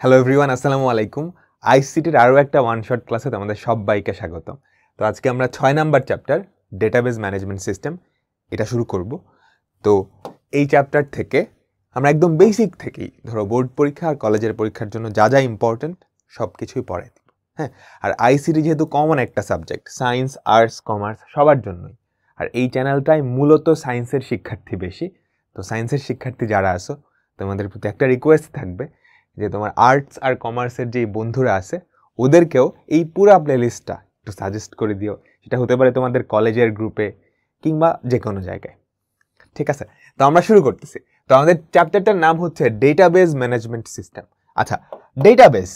Hello everyone, আসসালামু আলাইকুম। আইসিটির আরও একটা ওয়ান শট ক্লাসে তোমাদের সবাইকে স্বাগতম। তো আজকে আমরা 6 number chapter database management system এটা শুরু করব। তো এই চ্যাপ্টার থেকে আমরা একদম বেসিক থেকেই ধরো বোর্ড পরীক্ষা আর কলেজের পরীক্ষার জন্য যা যা ইম্পর্টেন্ট সব কিছুই পড়াই দিব। হ্যাঁ, আর আইসিটি যেহেতু কমন একটা সাবজেক্ট, সায়েন্স আর্টস কমার্স সবার জন্যই, আর এই চ্যানেলটায় মূলত সায়েন্সের শিক্ষার্থী বেশি। তো সায়েন্সের শিক্ষার্থী যারা আসো, তোমাদের প্রতি একটা রিকোয়েস্ট থাকবে যে তোমার আর্টস আর কমার্সের যেই বন্ধুরা আছে ওদেরকেও এই পুরা প্লেলিস্টটা একটু সাজেস্ট করে দিও। সেটা হতে পারে তোমাদের কলেজের গ্রুপে কিংবা যে কোনো জায়গায়। ঠিক আছে, তো আমরা শুরু করতেছি। তো আমাদের চ্যাপ্টারটার নাম হচ্ছে ডেটাবেস ম্যানেজমেন্ট সিস্টেম। আচ্ছা, ডেটাবেস,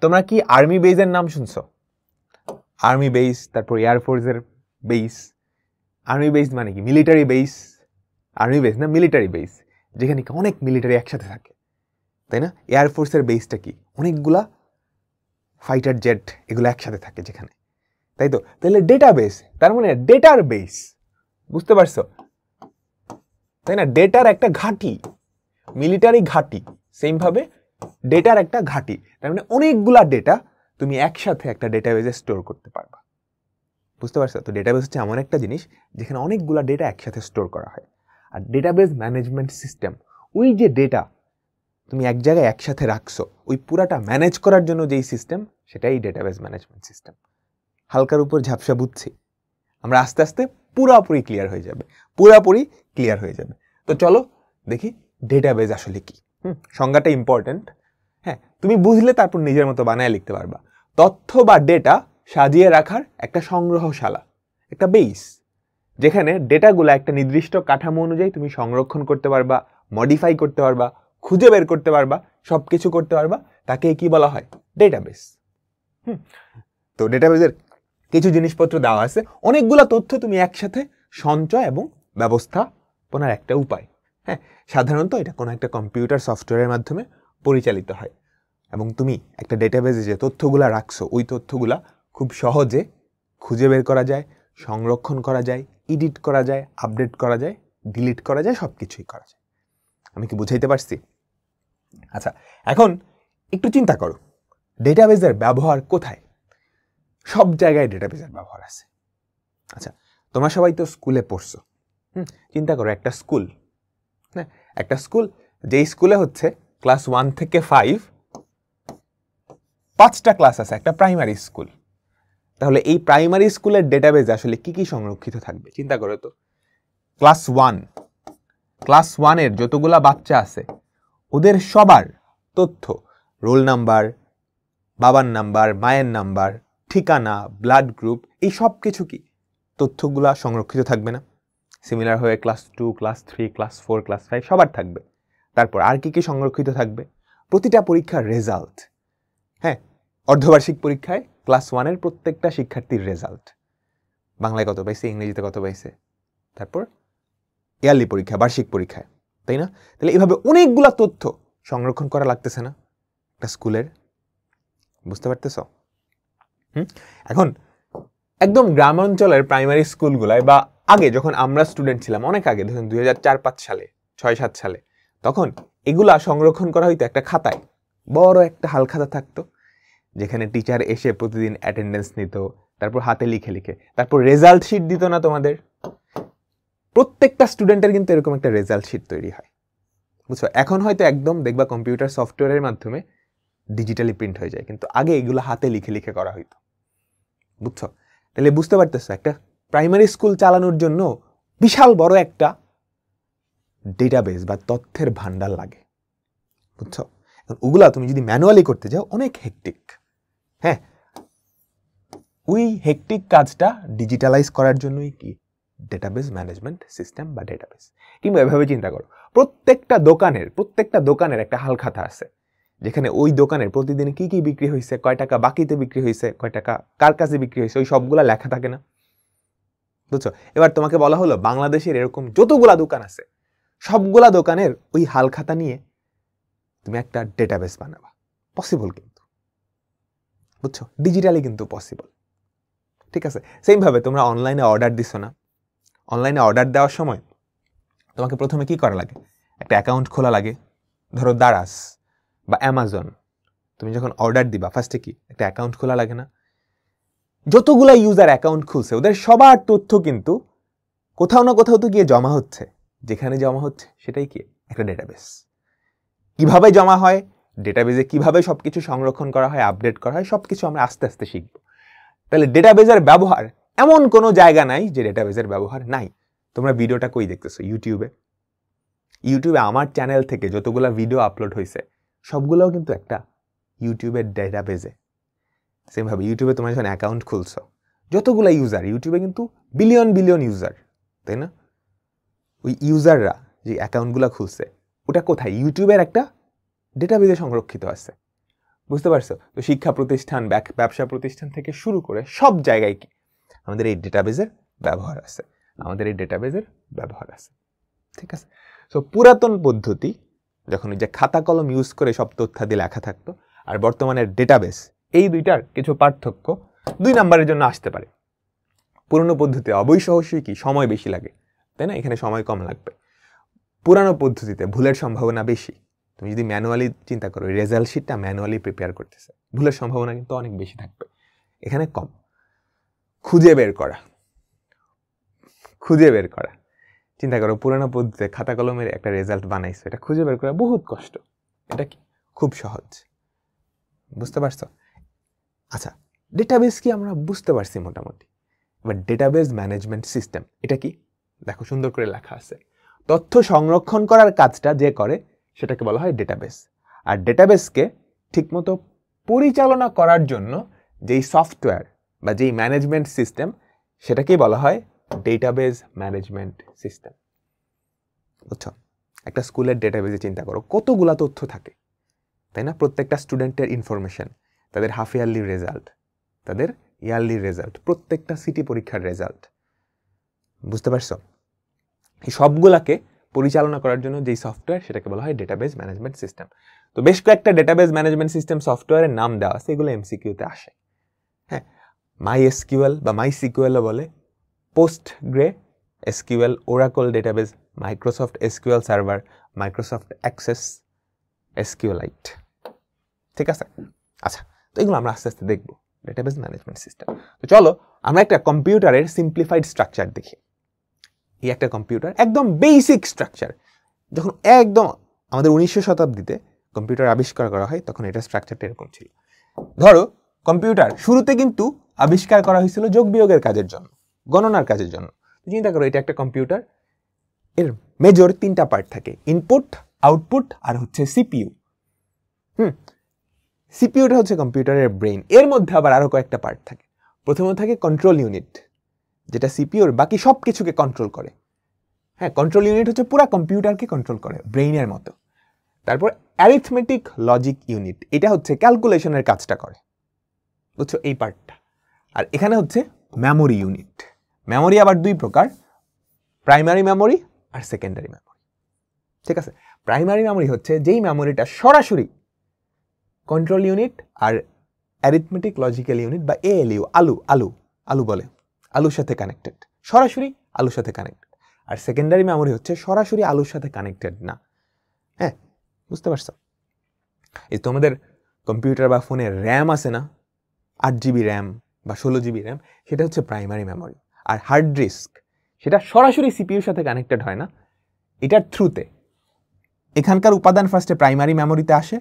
তোমরা কি আর্মি বেসের নাম শুনছো? আর্মি বেস, তারপর এয়ারফোর্সের বেস। আর্মি বেস মানে কি? Military base. আর্মি বেস না, মিলিটারি বেস, যেখানে অনেক মিলিটারি একসাথে থাকে, তাই না? এয়ারফোর্সের বেসটা কি? অনেকগুলা ফাইটার জেট এগুলো একসাথে থাকে যেখানে, তাই তো? তাহলে ডেটাবেস তার মানে ডেটার বেস, বুঝতে পারছো? তাই না? ডেটার একটা ঘাঁটি, মিলিটারি ঘাঁটি, সেমভাবে ডেটার একটা ঘাঁটি। তার মানে অনেকগুলা ডেটা তুমি একসাথে একটা ডেটাবেসে স্টোর করতে পারবা, বুঝতে পারছো? তো ডেটাবেস হচ্ছে এমন একটা জিনিস যেখানে অনেকগুলা ডেটা একসাথে স্টোর করা হয়। আর ডেটাবেস ম্যানেজমেন্ট সিস্টেম, ওই যে ডেটা তুমি এক জায়গায় একসাথে রাখছো, ওই পুরাটা ম্যানেজ করার জন্য যেই সিস্টেম, সেটাই ডেটাবেস ম্যানেজমেন্ট সিস্টেম। হালকার উপর ঝাপসা বুঝছি, আমরা আস্তে আস্তে পুরাপুরি ক্লিয়ার হয়ে যাবে। তো চলো দেখি ডেটাবেস আসলে কি। সংজ্ঞাটা ইম্পর্টেন্ট। হ্যাঁ, তুমি বুঝলে তারপর নিজের মতো বানায় লিখতে পারবা। তথ্য বা ডেটা সাজিয়ে রাখার একটা সংগ্রহশালা, একটা বেস, যেখানে ডেটাগুলো একটা নির্দিষ্ট কাঠামো অনুযায়ী তুমি সংরক্ষণ করতে পারবা, মডিফাই করতে পারবা, খুঁজে বের করতে পারবা, সবকিছু করতে পারবা। তাকে কি বলা হয়? ডেটাবেস। তো ডেটাবেসের কিছু জিনিসপত্র দেওয়া আছে, অনেকগুলো তথ্য তুমি একসাথে সঞ্চয় এবং ব্যবস্থাপনার একটা উপায়। হ্যাঁ, সাধারণত এটা কোনো একটা কম্পিউটার সফটওয়্যারের মাধ্যমে পরিচালিত হয়, এবং তুমি একটা ডেটাবেসে যে তথ্যগুলা রাখছো, ওই তথ্যগুলা খুব সহজে খুঁজে বের করা যায়, সংরক্ষণ করা যায়, এডিট করা যায়, আপডেট করা যায়, ডিলিট করা যায়, সব কিছুই করা যায়। আমি কি বুঝাইতে পারছি? আচ্ছা, এখন একটু চিন্তা করো, ডেটাবেসের ব্যবহার কোথায়? সব জায়গায় ডেটাবেসের ব্যবহার আছে। আচ্ছা, তোমরা সবাই তো স্কুলে পড়ছো। চিন্তা করো একটা স্কুল, হ্যাঁ, একটা স্কুল, যেই স্কুলে হচ্ছে ক্লাস 1 থেকে 5 5টা ক্লাস আছে, একটা প্রাইমারি স্কুল। তাহলে এই প্রাইমারি স্কুলের ডেটাবেসে আসলে কি কি সংরক্ষিত থাকবে? চিন্তা করো তো। ক্লাস 1 এর যতগুলা বাচ্চা আছে ওদের সবার তথ্য, রোল নাম্বার, বাবার নাম্বার, মায়ের নাম্বার, ঠিকানা, ব্লাড গ্রুপ, এই সব কিছু কি তথ্যগুলা সংরক্ষিত থাকবে না? সিমিলার হয়ে ক্লাস 2, ক্লাস 3, ক্লাস 4, ক্লাস 5 সবার থাকবে। তারপর আর কি কি সংরক্ষিত থাকবে? প্রতিটা পরীক্ষার রেজাল্ট। হ্যাঁ, অর্ধবার্ষিক পরীক্ষায় ক্লাস 1 এর প্রত্যেকটা শিক্ষার্থীর রেজাল্ট, বাংলায় কত পাইছে, ইংরেজিতে কত পাইছে, তারপর ইয়ারলি পরীক্ষা, বার্ষিক পরীক্ষায়, তাই না? তাহলে এইভাবে অনেকগুলা তথ্য সংরক্ষণ করা লাগতেছে না একটা স্কুলের? বুঝতে পারতেছ? এখন একদম গ্রামাঞ্চলের প্রাইমারি স্কুলগুলায়, বা আগে যখন আমরা স্টুডেন্ট ছিলাম, অনেক আগে, ধরুন 2004-5 সালে, 6-7 সালে, তখন এগুলা সংরক্ষণ করা হইতো একটা খাতায়, বড় একটা হালখাতা থাকতো, যেখানে টিচার এসে প্রতিদিন অ্যাটেন্ডেন্স নিত, তারপর হাতে লিখে লিখে, তারপর রেজাল্ট শিট দিত না তোমাদের? প্রত্যেকটা স্টুডেন্টের কিন্তু এরকম একটা রেজাল্ট শিট তৈরি হয়, বুঝছো? এখন হয়তো একদম দেখবা কম্পিউটার সফটওয়্যারের মাধ্যমে ডিজিটালি প্রিন্ট হয়ে যায়, কিন্তু আগে এগুলো হাতে লিখে লিখে করা হইতো, বুঝছো? তাহলে বুঝতে পারতেছো, একটা প্রাইমারি স্কুল চালানোর জন্য বিশাল বড় একটা ডেটাবেস বা তথ্যের ভান্ডার লাগে, বুঝছো? ওগুলা তুমি যদি ম্যানুয়ালি করতে যাও, অনেক হেক্টিক। হ্যাঁ, ওই হেক্টিক কাজটা ডিজিটালাইজ করার জন্যই কি ডেটাবেস ম্যানেজমেন্ট সিস্টেম বা ডেটাবেস। কিংবা এভাবে চিন্তা করো, প্রত্যেকটা দোকানের একটা হালখাতা আছে, যেখানে ওই দোকানের প্রতিদিন কি কি বিক্রি হয়েছে, কয় টাকা বাকিতে বিক্রি হয়েছে, কয় টাকা কার কাছে বিক্রি হয়েছে, ওই সবগুলা লেখা থাকে না? বুঝছো? এবার তোমাকে বলা হলো বাংলাদেশের এরকম যতগুলা দোকান আছে, সবগুলা দোকানের ওই হালখাতা নিয়ে তুমি একটা ডেটাবেস বানাবা। পসিবল কিন্তু, বুঝছো? ডিজিটালি কিন্তু পসিবল। ঠিক আছে, সেমভাবে তোমরা অনলাইনে অর্ডার দিছো না? অনলাইনে অর্ডার দেওয়ার সময় তোমাকে প্রথমে কি করা লাগে? একটা অ্যাকাউন্ট খোলা লাগে। ধরো দারাজ, বা অ্যামাজন, তুমি যখন অর্ডার দিবা ফার্স্টে কি একটা অ্যাকাউন্ট খোলা লাগে না? যতগুলা ইউজার অ্যাকাউন্ট খুলছে ওদের সবার তথ্য কিন্তু কোথাও না কোথাও তো গিয়ে জমা হচ্ছে, যেখানে জমা হচ্ছে সেটাই কি একটা ডেটাবেস। কিভাবে জমা হয়, ডেটাবেজে কিভাবে সবকিছু সংরক্ষণ করা হয়, আপডেট করা হয়, সবকিছু আমরা আস্তে আস্তে শিখব। তাহলে ডেটাবেজের ব্যবহার, এমন কোনো জায়গা নাই যে ডেটাবেজের ব্যবহার নাই। তোমরা ভিডিওটা কই দেখতেছো? ইউটিউবে। ইউটিউবে আমার চ্যানেল থেকে যতগুলো ভিডিও আপলোড হয়েছে সবগুলোও কিন্তু একটা ইউটিউবের ডেটাবেজে। সেমভাবে ইউটিউবে তোমরা যখন অ্যাকাউন্ট খুলছো, যতগুলো ইউজার ইউটিউবে কিন্তু বিলিয়ন বিলিয়ন ইউজার, তাই না? ওই ইউজাররা যে অ্যাকাউন্টগুলো খুলছে ওটা কোথায়? ইউটিউবের একটা ডেটাবেজে সংরক্ষিত আছে। বুঝতে পারছো? তো শিক্ষা প্রতিষ্ঠান, ব্যবসা প্রতিষ্ঠান থেকে শুরু করে সব জায়গায় কি আমাদের এই ডেটাবেজের ব্যবহার আছে, ঠিক আছে? সো পুরাতন পদ্ধতি যখন ওই যে খাতা কলম ইউজ করে সব তথ্যাদি লেখা থাকতো, আর বর্তমানের ডেটাবেস, এই দুইটার কিছু পার্থক্য 2 নম্বরের জন্য আসতে পারে। পুরনো পদ্ধতিতে অবশ্যই কি সময় বেশি লাগে, তাই না? এখানে সময় কম লাগবে। পুরানো পদ্ধতিতে ভুলের সম্ভাবনা বেশি। তুমি যদি ম্যানুয়ালি চিন্তা করো, রেজাল্ট শিটটা ম্যানুয়ালি প্রিপেয়ার করতেছে, ভুলের সম্ভাবনা কিন্তু অনেক বেশি থাকবে, এখানে কম। খুঁজে বের করা, চিন্তা করো পুরানো পদ্ধতিতে খাতা কলমের একটা রেজাল্ট বানাইছো, এটা খুঁজে বের করা বহুত কষ্ট, এটা কি খুব সহজ। বুঝতে পারছো? আচ্ছা, ডেটাবেস কি আমরা বুঝতে পারছি মোটামুটি। এবার ডেটাবেস ম্যানেজমেন্ট সিস্টেম এটা কি? দেখো সুন্দর করে লেখা আছে, তথ্য সংরক্ষণ করার কাজটা যে করে সেটাকে বলা হয় ডেটাবেস। আর ডেটাবেসকে ঠিকমতো পরিচালনা করার জন্য যেই সফটওয়্যার বা যেই ম্যানেজমেন্ট সিস্টেম সেটাকেই বলা হয় ডেটাবেস ম্যানেজমেন্ট সিস্টেম। বুঝছো? একটা স্কুলের ডেটাবেসে চিন্তা করো কতগুলা তথ্য থাকে, তাই না? প্রত্যেকটা স্টুডেন্টের ইনফরমেশন, তাদের হাফ ইয়ারলি রেজাল্ট, তাদের ইয়ারলি রেজাল্ট, প্রত্যেকটা সিটি পরীক্ষার রেজাল্ট। বুঝতে পারছো? এই সবগুলাকে পরিচালনা করার জন্য যেই সফটওয়্যার সেটাকে বলা হয় ডেটাবেস ম্যানেজমেন্ট সিস্টেম। তো বেশ কয়েকটা ডেটাবেস ম্যানেজমেন্ট সিস্টেম সফটওয়্যারের নাম দেওয়া আছে, এগুলো এমসিকিউতে আসে। হ্যাঁ, MySQL বা MySQL বলে, Postgre SQL, Oracle database, Microsoft SQL server, Microsoft Access SQLite. ঠিক আছে? আচ্ছা, তো এগুলো আমরা আস্তে আস্তে দেখবো, ডেটাবেস ম্যানেজমেন্ট সিস্টেম। তো চলো আমরা একটা কম্পিউটারের সিম্পলিফাইড স্ট্রাকচার দেখি। এই একটা কম্পিউটার একদম বেসিক স্ট্রাকচার, যখন একদম আমাদের 1900 শতাব্দীতে কম্পিউটার আবিষ্কার করা হয় তখন এটা স্ট্রাকচারটা এরকম ছিল। ধরো কম্পিউটার শুরুতে কিন্তু আবিষ্কার করা হয়েছিল যোগ বিয়োগের কাজের জন্য, গণনার কাজের জন্য। চিন্তা করো এটা একটা কম্পিউটার, এর মেজর 3টা পার্ট থাকে, ইনপুট, আউটপুট আর হচ্ছে সিপিইউ। সিপিইউটা হচ্ছে কম্পিউটারের ব্রেইন। এর মধ্যে আবার আরো কয়েকটা পার্ট থাকে। প্রথমে থাকে কন্ট্রোল ইউনিট, যেটা সিপিইউর বাকি সব কিছুকে কন্ট্রোল করে। হ্যাঁ, কন্ট্রোল ইউনিট হচ্ছে পুরো কম্পিউটারকে কন্ট্রোল করে ব্রেইনের মতো। তারপর অ্যারিথমেটিক লজিক ইউনিট, এটা হচ্ছে ক্যালকুলেশনের কাজটা করে। বুঝছো এই পার্টটা। আর এখানে হচ্ছে মেমোরি ইউনিট। মেমোরি আবার 2 প্রকার, প্রাইমারি মেমোরি আর সেকেন্ডারি মেমোরি। ঠিক আছে? প্রাইমারি মেমোরি হচ্ছে যেই মেমোরিটা সরাসরি কন্ট্রোল ইউনিট আর অ্যারিথমেটিক লজিক্যাল ইউনিট বা এএলইউ, আলু বলে, আলুর সাথে কানেক্টেড, সরাসরি আলুর সাথে কানেক্টেড। আর সেকেন্ডারি মেমোরি হচ্ছে সরাসরি আলুর সাথে কানেক্টেড না। হ্যাঁ, বুঝতে পারছো? এই তোমাদের কম্পিউটার বা ফোনে র্যাম আছে না, 8 জিবি র্যাম বা 16 জিবি র্যাম, সেটা হচ্ছে প্রাইমারি মেমোরি। আর হার্ড ডিস্ক সেটা সরাসরি সিপিইউর সাথে কানেক্টেড হয় না, এটার থ্রুতে এখানকার উপাদান ফার্স্টে প্রাইমারি মেমোরিতে আসে,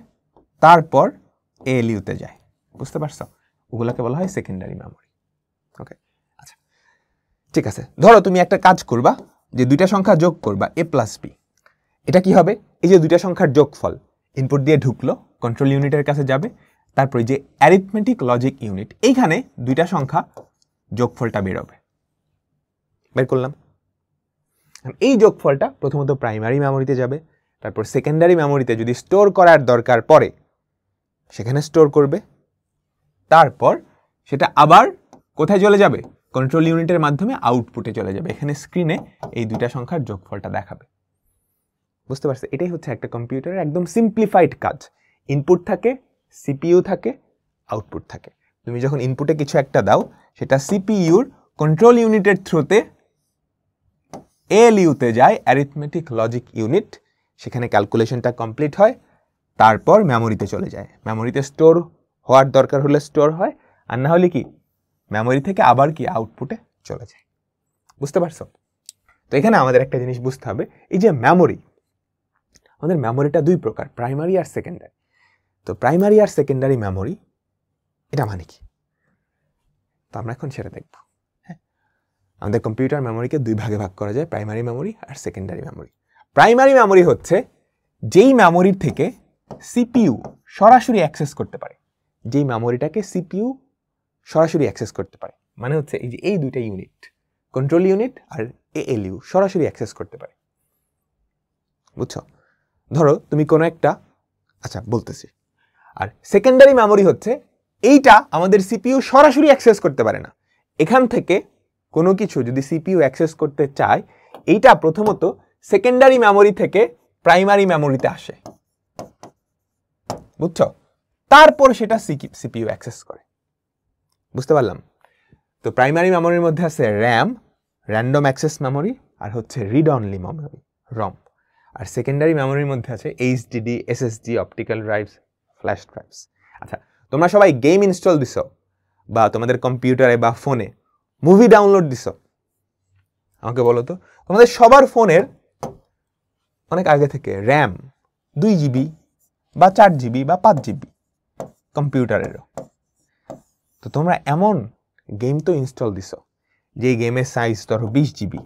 তারপর এএলইউতে যায়। বুঝতে পারছো? ওগুলোকে বলা হয় সেকেন্ডারি মেমোরি। ওকে, আচ্ছা ঠিক আছে। ধরো তুমি একটা কাজ করবা যে 2টা সংখ্যা যোগ করবা, a + b। এটা কি হবে? এই যে 2টা সংখ্যার যোগফল ইনপুট দিয়ে ঢুকলো, কন্ট্রোল ইউনিটের কাছে যাবে, তারপর যে অ্যারিথমেটিক লজিক ইউনিট, এইখানে 2টা সংখ্যা যোগফলটা বেরোবে, বের করলাম। এই যোগফলটা প্রথমত প্রাইমারি মেমোরিতে যাবে, তারপর সেকেন্ডারি মেমোরিতে যদি স্টোর করার দরকার পড়ে সেখানে স্টোর করবে, তারপর সেটা আবার কোথায় চলে যাবে? কন্ট্রোল ইউনিটের মাধ্যমে আউটপুটে চলে যাবে। এখানে স্ক্রিনে এই 2টা সংখ্যার যোগফলটা দেখাবে। বুঝতে পারছো? এটাই হচ্ছে একটা কম্পিউটারের একদম সিম্পলিফাইড কাজ। ইনপুট থাকে, সিপিইউ থাকে, আউটপুট থাকে। তুমি যখন ইনপুটে কিছু একটা দাও, সেটা সিপিইউর কন্ট্রোল ইউনিটের থ্রুতে এএলইউতে যায়, অ্যারিথমেটিক লজিক ইউনিট, সেখানে ক্যালকুলেশনটা কমপ্লিট হয়, তারপর মেমোরিতে চলে যায়, মেমোরিতে স্টোর হওয়ার দরকার হলে স্টোর হয়, আর না হলে কি মেমোরি থেকে আবার কি আউটপুটে চলে যায়। বুঝতে পারছো? তো এখানে আমাদের একটা জিনিস বুঝতে হবে, এই যে মেমোরি, আমাদের মেমোরিটা দুই প্রকার, প্রাইমারি আর সেকেন্ডারি। তো প্রাইমারি আর সেকেন্ডারি মেমোরি এটা মানে কি, তো আমরা এখন সেটা দেখব। হ্যাঁ, আমাদের কম্পিউটার মেমোরিকে দুই ভাগে ভাগ করা যায়, প্রাইমারি মেমোরি আর সেকেন্ডারি মেমোরি। প্রাইমারি মেমোরি হচ্ছে যেই মেমোরির থেকে সিপিইউ সরাসরি অ্যাক্সেস করতে পারে, যেই মেমোরিটাকে সিপিইউ সরাসরি অ্যাক্সেস করতে পারে, মানে হচ্ছে এই যে এই দুইটা ইউনিট, কন্ট্রোল ইউনিট আর এএলইউ সরাসরি অ্যাক্সেস করতে পারে। বুঝছো? ধরো তুমি কোনো একটা, আচ্ছা বলতেছি। আর সেকেন্ডারি মেমোরি হচ্ছে এইটা আমাদের সিপিইউ সরাসরি অ্যাক্সেস করতে পারে না, এখান থেকে কোনো কিছু যদি সিপিইউ অ্যাক্সেস করতে চায়, এইটা প্রথমত সেকেন্ডারি মেমোরি থেকে প্রাইমারি মেমোরিতে আসে। বুঝছো? তারপর সেটা সিপিইউ অ্যাক্সেস করে। বুঝতে পারলাম? তো প্রাইমারি মেমোরির মধ্যে আছে র্যাম, র্যান্ডম অ্যাক্সেস মেমোরি, আর হচ্ছে রিড অনলি মেমোরি, রম। আর সেকেন্ডারি মেমোরির মধ্যে আছে HDD, SSD, optical drives, flash drives. আচ্ছা, তোমরা সবাই গেম ইনস্টল দিছো বা তোমাদের কম্পিউটারে বা ফোনে মুভি ডাউনলোড দিছো, আমাকে বলো তো তোমাদের সবার ফোনের অনেক আগে থেকে র্যাম 2 জিবি বা 4 জিবি বা 5 জিবি, কম্পিউটারেরও। তো তোমরা এমন গেম তো ইনস্টল দিছো যে গেমের সাইজ ধরো 20 জিবি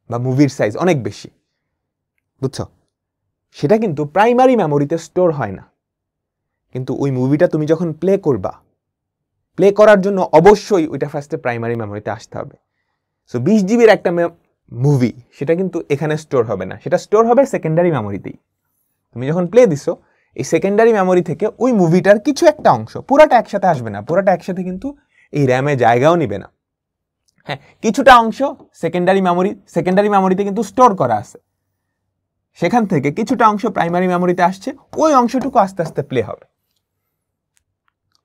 বা মুভির সাইজ অনেক বেশি। বুঝছো? সেটা কিন্তু প্রাইমারি মেমোরিতে স্টোর হয় না, কিন্তু ওই মুভিটা তুমি যখন প্লে করবা, প্লে করার জন্য অবশ্যই ওইটা ফার্স্টে প্রাইমারি মেমোরিতে আসতে হবে। সো 20 জিবির একটা মুভি সেটা কিন্তু এখানে স্টোর হবে না, সেটা স্টোর হবে সেকেন্ডারি মেমোরিতেই। তুমি যখন প্লে দিছো, এই সেকেন্ডারি মেমোরি থেকে ওই মুভিটার কিছু একটা অংশ, পুরাটা একসাথে আসবে না, পুরাটা একসাথে কিন্তু এই র্যামে জায়গাও নিবে না। হ্যাঁ, কিছুটা অংশ সেকেন্ডারি মেমোরিতে কিন্তু স্টোর করা আছে, সেখান থেকে কিছুটা অংশ প্রাইমারি মেমোরিতে আসছে, ওই অংশটুকু আস্তে আস্তে প্লে হবে।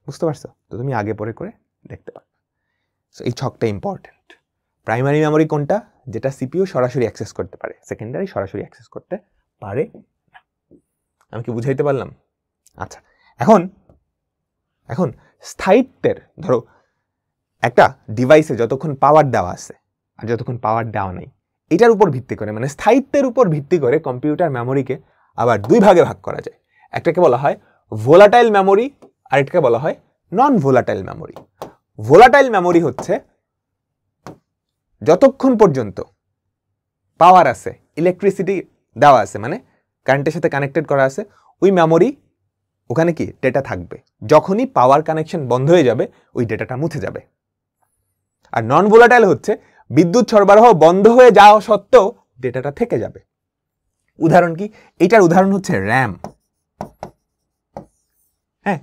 বুঝতে পারছো? তো তুমি আগে পরে করে দেখতে পারবে। সো এই ছকটা ইম্পর্টেন্ট। প্রাইমারি মেমোরি কোনটা? যেটা সিপিইউ সরাসরি অ্যাক্সেস করতে পারে, সেকেন্ডারি সরাসরি অ্যাক্সেস করতে পারে না। আমি কি বুঝাইতে পারলাম? আচ্ছা, এখন স্থায়িত্বের, ধরো একটা ডিভাইসে যতক্ষণ পাওয়ার দেওয়া আছে আর যতক্ষণ পাওয়ার দেওয়া নেই, এটার উপর ভিত্তি করে, মানে স্থায়িত্বের উপর ভিত্তি করে কম্পিউটার মেমোরিকে আবার দুই ভাগে ভাগ করা যায়। একটাকে বলা হয় ভোলাটাইল মেমোরি, আর এটাকে বলা হয় non volatile memory. Volatile memory হচ্ছে যতক্ষণ পর্যন্ত পাওয়ার আছে, ইলেকট্রিসিটি দেওয়া আছে, মানে কারেন্টের সাথে কানেক্টেড করা আছে, ওই মেমোরি ওখানে কি ডেটা থাকবে। যখনই পাওয়ার কানেকশন বন্ধ হয়ে যাবে, ওই ডেটাটা মুছে যাবে। আর নন ভোলাটাইল হচ্ছে বিদ্যুৎ সরবরাহ বন্ধ হয়ে যাওয়া সত্ত্বেও ডেটাটা থেকে যাবে। উদাহরণ কি? এটার উদাহরণ হচ্ছে র্যাম। হ্যাঁ,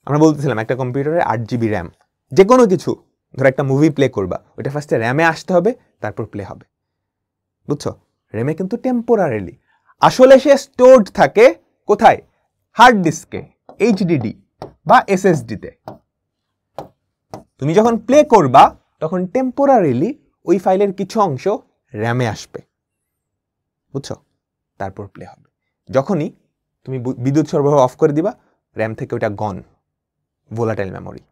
আমরা বলতেছিলাম একটা কম্পিউটারে 8 জিবি র্যাম, যে কোনো কিছু, ধরো একটা মুভি প্লে করবা, ওইটা ফার্স্টে র্যামে আসতে হবে, তারপর প্লে হবে। বুঝছো? র্যামে কিন্তু টেম্পোরারিলি, আসলে সে স্টোরড থাকে কোথায়? হার্ড ডিস্কে, এইচডিডি বা এসএসডিতে। তুমি যখন প্লে করবা তখন টেম্পোরারিলি ওই ফাইলের কিছু অংশ র্যামে আসবে। বুঝছো? তারপর প্লে হবে। যখনই তুমি বিদ্যুৎ সরবরাহ অফ করে দিবা, র্যাম থেকে ওটা গন, ভোলাটাইল মেমোরি।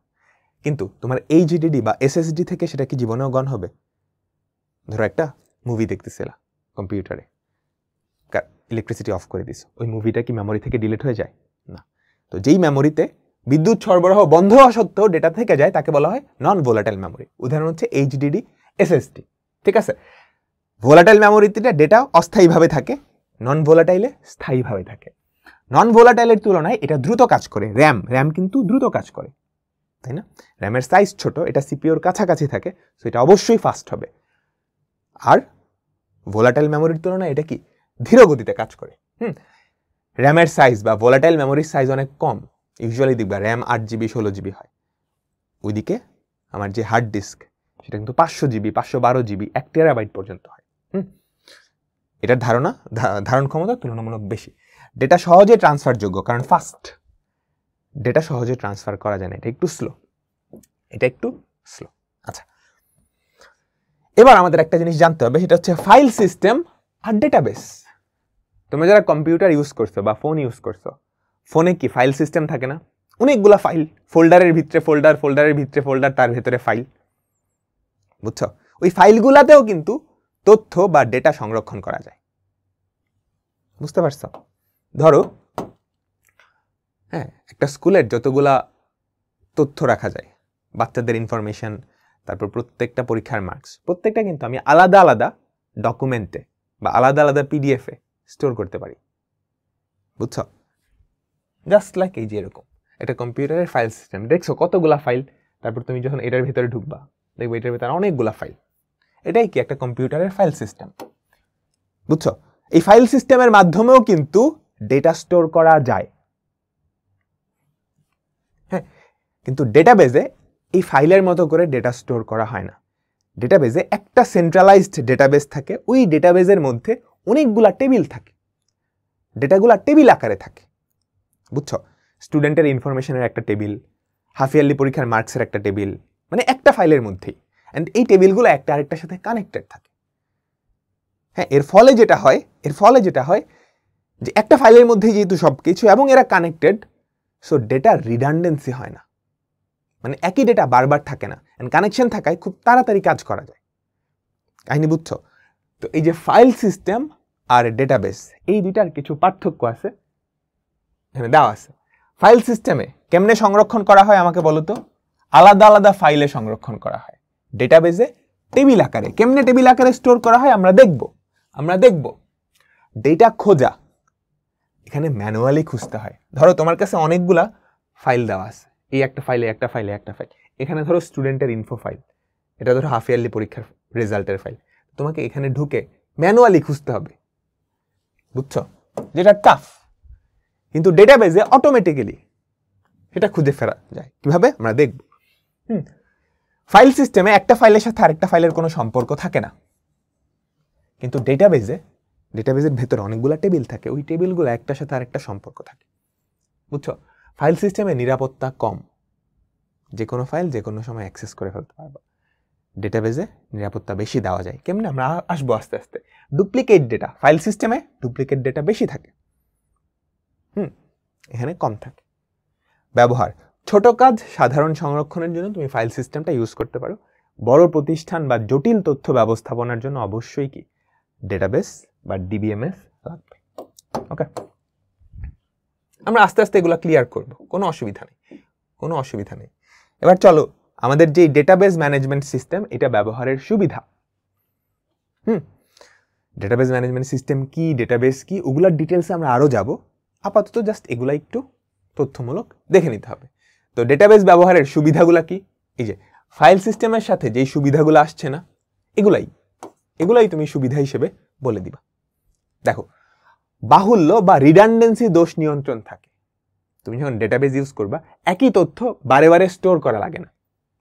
কিন্তু তোমার এইচডিডি বা এসএসডি থেকে সেটা কি জীবনেও গন হবে? ধরো একটা মুভি দেখতেছিলা কম্পিউটারে, ইলেকট্রিসিটি অফ করে দিস, ওই মুভিটা কি মেমোরি থেকে ডিলিট হয়ে যায়? না। তো যেই মেমোরিতে বিদ্যুৎ সরবরাহ বন্ধ হওয়া সত্ত্বেও ডেটা থেকে যায় তাকে বলা হয় নন ভোলাটাইল মেমোরি। উদাহরণ হচ্ছে এইচডিডি, এসএসডি। ঠিক আছে? ভোলাটাইল মেমোরিতে ডেটা অস্থায়ীভাবে থাকে, নন ভোলাটাইলে স্থায়ীভাবে থাকে। নন ভোলাটাইলের তুলনায় এটা দ্রুত কাজ করে। র্যাম কিন্তু দ্রুত কাজ করে, তাই না? র্যামের সাইজ ছোট, এটা সিপিইউর কাছাকাছি থাকে, সো এটা অবশ্যই ফাস্ট হবে। আর ভোলাটাইল মেমোরির তুলনায় এটা কি ধীর গতিতে কাজ করে। র্যামের সাইজ বা ভোলাটাইল মেমোরির সাইজ অনেক কম। ইউজুয়ালি দেখবা র্যাম 8 জিবি 16 জিবি হয়, ওইদিকে আমার যে হার্ড ডিস্ক সেটা কিন্তু 500 জিবি 512 জিবি 1 টেরাবাইট পর্যন্ত হয়। এটার ধারণ ক্ষমতা তুলনামূলক বেশি। ডেটা সহজে ট্রান্সফারযোগ্য, কারণ ফাস্ট ডেটা সহজে ট্রান্সফার করা যায় না, এটা একটু স্লো। আচ্ছা, এবার আমাদের একটা জিনিস জানতে হবে, সেটা হচ্ছে ফাইল সিস্টেম আর ডেটাবেস। তোমরা যারা কম্পিউটার ইউজ করছো বা ফোন ইউজ করছো, ফোনে কি ফাইল সিস্টেম থাকে না? অনেকগুলা ফাইল, ফোল্ডারের ভিতরে ফোল্ডার, ফোল্ডারের ভিতরে ফোল্ডার, তার ভিতরে ফাইল, বুঝছো? ওই ফাইলগুলাতেও কিন্তু তথ্য বা ডেটা সংরক্ষণ করা যায়। বুঝতে পারছো? ধরো হ্যাঁ, একটা স্কুলের যতগুলা তথ্য রাখা যায়, বাচ্চাদের ইনফরমেশন, তারপর প্রত্যেকটা পরীক্ষার মার্কস, প্রত্যেকটা কিন্তু আমি আলাদা আলাদা ডকুমেন্টে বা আলাদা আলাদা পিডিএফে স্টোর করতে পারি। বুঝছো? জাস্ট লাইক এই যে এরকম একটা কম্পিউটারের ফাইল সিস্টেম, দেখছো কতগুলা ফাইল, তারপর তুমি যখন এটার ভিতরে ঢুকবা দেখবে এটার ভিতরে অনেকগুলা ফাইল। এটাই কি একটা কম্পিউটারের ফাইল সিস্টেম। বুঝছো? এই ফাইল সিস্টেমের মাধ্যমেও কিন্তু ডেটা স্টোর করা যায়। হ্যাঁ, কিন্তু ডেটাবেজে এই ফাইলের মতো করে ডেটা স্টোর করা হয় না। ডেটাবেজে একটা সেন্ট্রালাইজড ডেটাবেস থাকে, ওই ডেটাবেজের মধ্যে অনেকগুলা টেবিল থাকে, ডেটাগুলা টেবিল আকারে থাকে। বুঝছো? স্টুডেন্টের ইনফরমেশনের একটা টেবিল, হাফ ইয়ারলি পরীক্ষার মার্কসের একটা টেবিল, মানে একটা ফাইলের মধ্যেই। অ্যান্ড এই টেবিলগুলো একটা আরেকটার সাথে কানেক্টেড থাকে। হ্যাঁ, এর ফলে যেটা হয় যে একটা ফাইলের মধ্যে যেহেতু সব কিছু এবং এরা কানেক্টেড, সো ডেটা রিডান্ডেন্সি হয় না, মানে একই ডেটা বারবার থাকে না, অ্যান্ড কানেকশন থাকায় খুব তাড়াতাড়ি কাজ করা যায়। কাহিনী বুঝছো? তো এই যে ফাইল সিস্টেম আর ডেটাবেস, এই দুইটার কিছু পার্থক্য আছে, এখানে দেওয়া আছে। ফাইল সিস্টেমে কেমনে সংরক্ষণ করা হয় আমাকে বলো তো? আলাদা আলাদা ফাইলে সংরক্ষণ করা হয়। ডেটাবেসে টেবিল আকারে। কেমনে টেবিল আকারে স্টোর করা হয় আমরা দেখব। ডেটা খোঁজা, এখানে ম্যানুয়ালি খুঁজতে হয়। ধরো তোমার কাছে অনেকগুলা ফাইল দেওয়া আছে, এই একটা ফাইল, একটা ফাইল, একটা ফাইল। এখানে ধরো স্টুডেন্টের ইনফো ফাইল, এটা ধরো হাফ ইয়ারলি পরীক্ষার রেজাল্টের ফাইল। তোমাকে এখানে ঢুকে ম্যানুয়ালি খুঁজতে হবে। বুঝছো? যেটা টাফ। কিন্তু ডেটাবেজে অটোমেটিক্যালি সেটা খুঁজে ফেরা যায়। কিভাবে আমরা দেখব। ফাইল সিস্টেমে একটা ফাইলের সাথে আরেকটা ফাইলের কোনো সম্পর্ক থাকে না, কিন্তু ডেটাবেজের ভেতরে অনেকগুলো টেবিল থাকে, ওই টেবিলগুলো একটার সাথে আরেকটা সম্পর্ক থাকে। বুঝছো? ফাইল সিস্টেমে নিরাপত্তা কম, যে কোনো ফাইল যে কোনো সময় অ্যাক্সেস করে ফেলতে পারবা। ডেটাবেজে নিরাপত্তা বেশি দেওয়া যায়। কেমনে আমরা আসবো আস্তে আস্তে। ডুপ্লিকেট ডেটা, ফাইল সিস্টেমে ডুপ্লিকেট ডেটা বেশি থাকে, এখানে কম থাকে। ব্যবহার, ছোট কাজ সাধারণ সংরক্ষণের জন্য তুমি ফাইল সিস্টেমটা ইউজ করতে পারো। বড় প্রতিষ্ঠান বা জটিল তথ্য ব্যবস্থাপনার জন্য অবশ্যই কি ডেটাবেস বা ডিবিএমএস লাগবে। ওকে, আমরা আস্তে আস্তে এগুলো ক্লিয়ার করব, কোনো অসুবিধা নেই। এবার চলো আমাদের যে ডেটাবেস ম্যানেজমেন্ট সিস্টেম, এটা ব্যবহারের সুবিধা। ডেটাবেস ম্যানেজমেন্ট সিস্টেম কি, ডেটাবেস কি, ওগুলোর ডিটেলসে আমরা আরও যাব। আপাতত জাস্ট এগুলা একটু তথ্যমূলক দেখে নিতে হবে। তো ডেটাবেস ব্যবহারের সুবিধাগুলা কি? এই যে ফাইল সিস্টেমের সাথে যেই সুবিধাগুলো আসছে না, এগুলাই তুমি সুবিধা হিসেবে বলে দিবা। দেখো, বাহুল্য বা রিডান্ডেন্সি দোষ নিয়ন্ত্রণ থাকে। তুমি যখন ডেটাবেস ইউজ করবা, একই তথ্য বারে বারে স্টোর করা লাগে না।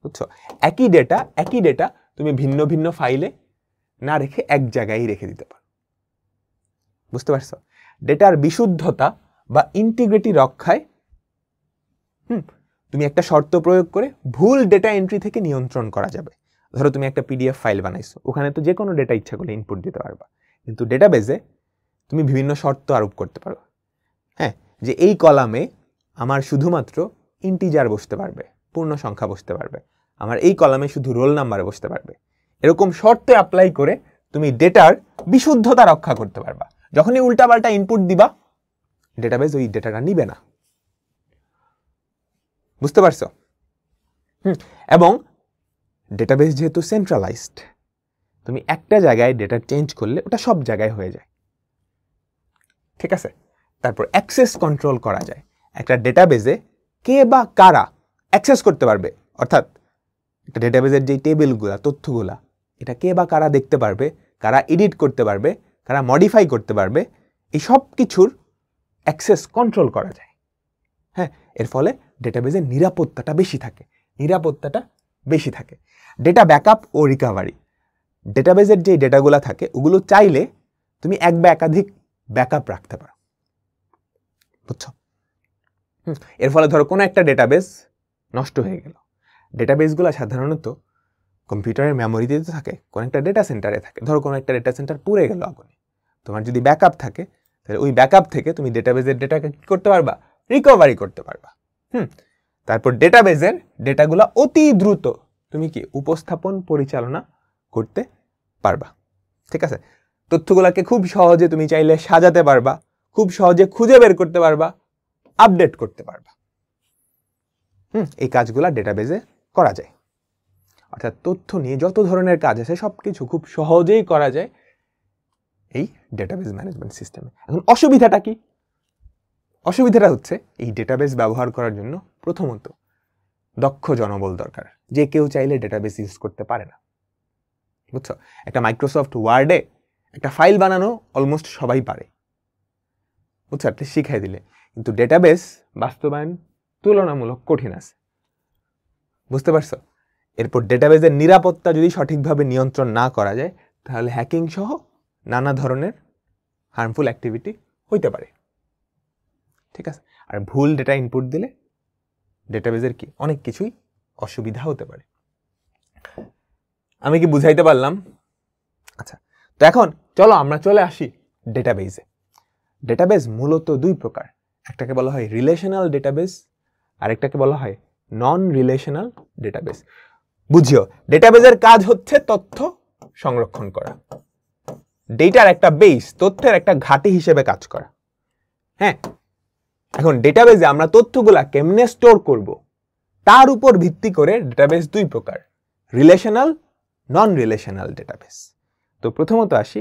বুঝছো? একই ডেটা তুমি ভিন্ন ভিন্ন ফাইলে না রেখে এক জায়গায় রেখে দিতে পারো। বুঝতে পারছো? ডেটার বিশুদ্ধতা বা ইন্টিগ্রিটি রক্ষায় তুমি একটা শর্ত প্রয়োগ করে ভুল ডেটা এন্ট্রি থেকে নিয়ন্ত্রণ করা যাবে। ধরো তুমি একটা পিডিএফ ফাইল বানাইছো, ওখানে তো যে কোনো ডেটা ইচ্ছা করলে ইনপুট দিতে পারবা, কিন্তু ডেটাবেসে তুমি বিভিন্ন শর্ত আরোপ করতে পারো। হ্যাঁ, যে এই কলামে আমার শুধুমাত্র ইন্টিজার বসতে পারবে, পূর্ণ সংখ্যা বসতে পারবে, আমার এই কলামে শুধু রোল নাম্বার বসতে পারবে। এরকম শর্তে অ্যাপ্লাই করে তুমি ডেটার বিশুদ্ধতা রক্ষা করতে পারবা। যখনই উল্টাপাল্টা ইনপুট দিবা, ডেটাবেস ওই ডেটাটা নিবে না। বুঝতে পারছো? এবং ডেটাবেস যেহেতু সেন্ট্রালাইজড, তুমি একটা জায়গায় ডেটা চেঞ্জ করলে ওটা সব জায়গায় হয়ে যায়। ঠিক আছে? তারপর অ্যাক্সেস কন্ট্রোল করা যায়। একটা ডেটাবেসে কে বা কারা অ্যাক্সেস করতে পারবে, অর্থাৎ একটা ডেটাবেসের যে টেবিলগুলা, তথ্যগুলা, এটা কে বা কারা দেখতে পারবে, কারা এডিট করতে পারবে, কারা মডিফাই করতে পারবে, এই সব কিছুর অ্যাক্সেস কন্ট্রোল করা যায়। হ্যাঁ, এর ফলে ডেটাবেসের নিরাপত্তাটা বেশি থাকে। ডেটা ব্যাকআপ ও রিকভারি, ডেটাবেসের যে ডেটাগুলো থাকে ওগুলো চাইলে তুমি এক বা একাধিক ব্যাকআপ রাখতে পারো। বুঝছো? এর ফলে ধরো কোনো একটা ডেটাবেস নষ্ট হয়ে গেল, ডেটাবেসগুলো সাধারণত কম্পিউটারের মেমোরিতে থাকে, কোনো একটা ডেটা সেন্টারে থাকে। ধরো কোনো একটা ডেটা সেন্টার পুড়ে গেল আগুনে, তোমার যদি ব্যাকআপ থাকে তাহলে ওই ব্যাকআপ থেকে তুমি ডেটাবেজের ডেটাকে কি করতে পারবা, রিকভারি করতে পারবা। তারপর ডেটাবেজের ডেটাগুলো অতি দ্রুত তুমি কি উপস্থাপন পরিচালনা করতে পারবা। ঠিক আছে, তথ্যগুলোকে খুব সহজে তুমি চাইলে সাজাতে পারবা, খুব সহজে খুঁজে বের করতে পারবা, আপডেট করতে পারবা। এই কাজগুলা ডেটাবেজে করা যায়। অর্থাৎ তথ্য নিয়ে যত ধরনের কাজ আছে সবকিছু খুব সহজেই করা যায় এই ডেটাবেজ ম্যানেজমেন্ট সিস্টেমে। এখন অসুবিধাটা কি? অসুবিধাটা হচ্ছে এই ডেটাবেজ ব্যবহার করার জন্য প্রথমত দক্ষ জনবল দরকার, যে কেউ চাইলে ডেটাবেজ ইউজ করতে পারে না। বুঝছো, একটা মাইক্রোসফট ওয়ার্ডে একটা ফাইল বানানো অলমোস্ট সবাই পারে, বুঝছো, একটা শিখাই দিলে। কিন্তু ডেটাবেজ বাস্তবায়ন তুলনামূলক কঠিন আছে, বুঝতে পারছো? এরপর ডেটাবেজের নিরাপত্তা যদি সঠিকভাবে নিয়ন্ত্রণ না করা যায় তাহলে হ্যাকিং সহ নানা ধরনের হার্মফুল অ্যাক্টিভিটি হইতে পারে। ঠিক আছে, আর ভুল ডেটা ইনপুট দিলে ডেটাবেজের কি অনেক কিছুই অসুবিধা হতে পারে। আমি কি বুঝাইতে পারলাম? আচ্ছা, তো এখন চলো আমরা চলে আসি ডেটাবেজে। ডেটাবেজ মূলত দুই প্রকার, একটাকে বলা হয় রিলেশনাল ডেটাবেজ আর একটাকে বলা হয় নন রিলেশনাল ডেটাবেজ। বুঝিও, ডেটাবেজের কাজ হচ্ছে তথ্য সংরক্ষণ করা, ডেটার একটা বেস, তথ্যের একটা ঘাঁটি হিসেবে কাজ করা। হ্যাঁ, এখন ডেটাবেজে আমরা তথ্যগুলা কেমনে স্টোর করব তার উপর ভিত্তি করে ডেটাবেজ দুই প্রকার, রিলেশনাল, নন রিলেশনাল ডেটাবেজ। তো প্রথমত আসি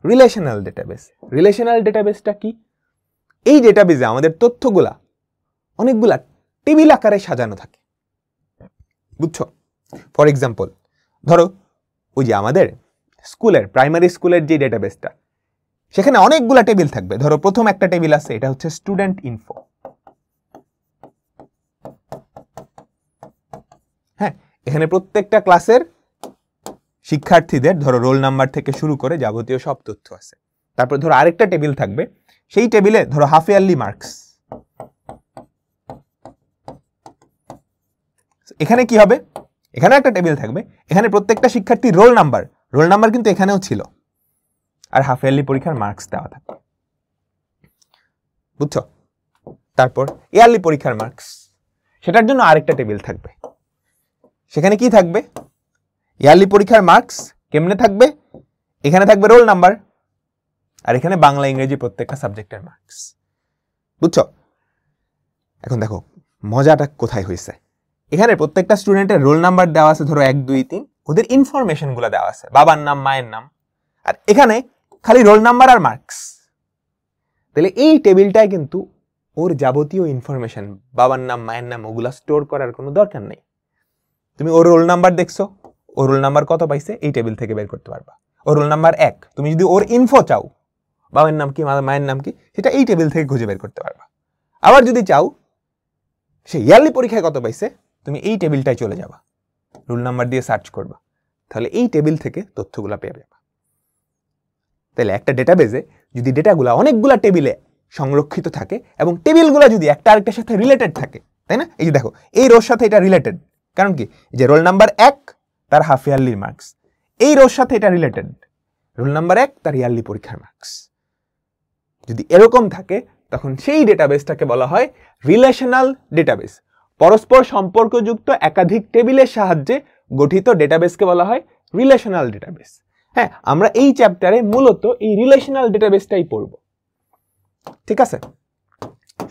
রিলেশনাল ডেটাবেজ। রিলেশনাল ডেটাবেজটা কি? এই ডেটাবেজে আমাদের তথ্যগুলা অনেকগুলা টেবিল আকারে সাজানো থাকে, বুঝছো? ফর এক্সাম্পল, ধরো ওই যে আমাদের স্কুলের, প্রাইমারি স্কুলের যে ডেটাবেসটা, সেখানে অনেকগুলা টেবিল থাকবে। ধরো প্রথম একটা টেবিল আছে, এটা হচ্ছে স্টুডেন্ট ইনফো। হ্যাঁ, এখানে প্রত্যেকটা ক্লাসের শিক্ষার্থীদের ধরো রোল নাম্বার থেকে শুরু করে যাবতীয় সব তথ্য আছে। তারপর ধরো আরেকটা টেবিল থাকবে, সেই টেবিলে ধরো হাফ ইয়ারলি মার্কস। এখানে কি হবে, এখানে একটা টেবিল থাকবে, এখানে প্রত্যেকটা শিক্ষার্থীর রোল নাম্বার কিন্তু এখানেও ছিল, আর হাফ ইয়ারলি পরীক্ষার মার্কস দেওয়া থাকবে, বুঝছো? তারপর ইয়ারলি পরীক্ষার মার্কস, সেটার জন্য আরেকটা টেবিল থাকবে, সেখানে কি থাকবে, ইয়ারলি পরীক্ষার মার্কস কেমনে থাকবে, এখানে থাকবে রোল নাম্বার, আর এখানে বাংলা ইংরেজি প্রত্যেকটা সাবজেক্টের মার্কস, বুঝছো? এখন দেখো মজাটা কোথায় হয়েছে, এখানে প্রত্যেকটা স্টুডেন্টের রোল নাম্বার দেওয়া আছে, ধরো 1 2 3, ওদের ইনফরমেশন গুলো দেওয়া আছে, বাবার নাম, মায়ের নাম, আর এখানে খালি রোল নাম্বার আর মার্কস। তাহলে এই টেবিলটায় কিন্তু ওর যাবতীয় ইনফরমেশন, বাবার নাম, মায়ের নাম, ওগুলা স্টোর করার কোনো দরকার নেই। তুমি ওর রোল নাম্বার দেখছো, ওর রোল নাম্বার কত পাইছে এই টেবিল থেকে বের করতে পারবা। ওর রোল নাম্বার 1, তুমি যদি ওর ইনফো চাও, বাবার নাম কি, মায়ের নাম কি, সেটা এই টেবিল থেকে খুঁজে বের করতে পারবা। আবার যদি চাও সে ইয়ারলি পরীক্ষায় কত পাইছে, তুমি এই টেবিলটায় চলে যাবা, রোল নাম্বার দিয়ে সার্চ করবা, তাহলে এই টেবিল থেকে তথ্যগুলা পেয়ে যাবা। তাহলে একটা ডেটাবেজে যদি ডেটাগুলা অনেকগুলা টেবিলে সংরক্ষিত থাকে এবং টেবিলগুলা যদি একটা আরেকটার সাথে রিলেটেড থাকে, তাই না? এই যে দেখো, এই রোর সাথে এটা রিলেটেড, কারণ কি, যে রোল নাম্বার 1 তার হাফ ইয়ারলি মার্কস, এই রোর সাথে এটা রিলেটেড, রোল নাম্বার 1 তার ইয়ারলি পরীক্ষার মার্কস। যদি এরকম থাকে তখন সেই ডেটাবেসটাকে বলা হয় রিলেশনাল ডেটাবেস। পরস্পর সম্পর্কযুক্ত একাধিক টেবিলের সাহায্যে গঠিত ডেটাবেসকে বলা হয় রিলেশনাল ডেটাবেস। হ্যাঁ, আমরা এই চ্যাপ্টারে মূলত এই রিলেশনাল ডেটাবেসটাই পড়ব, ঠিক আছে?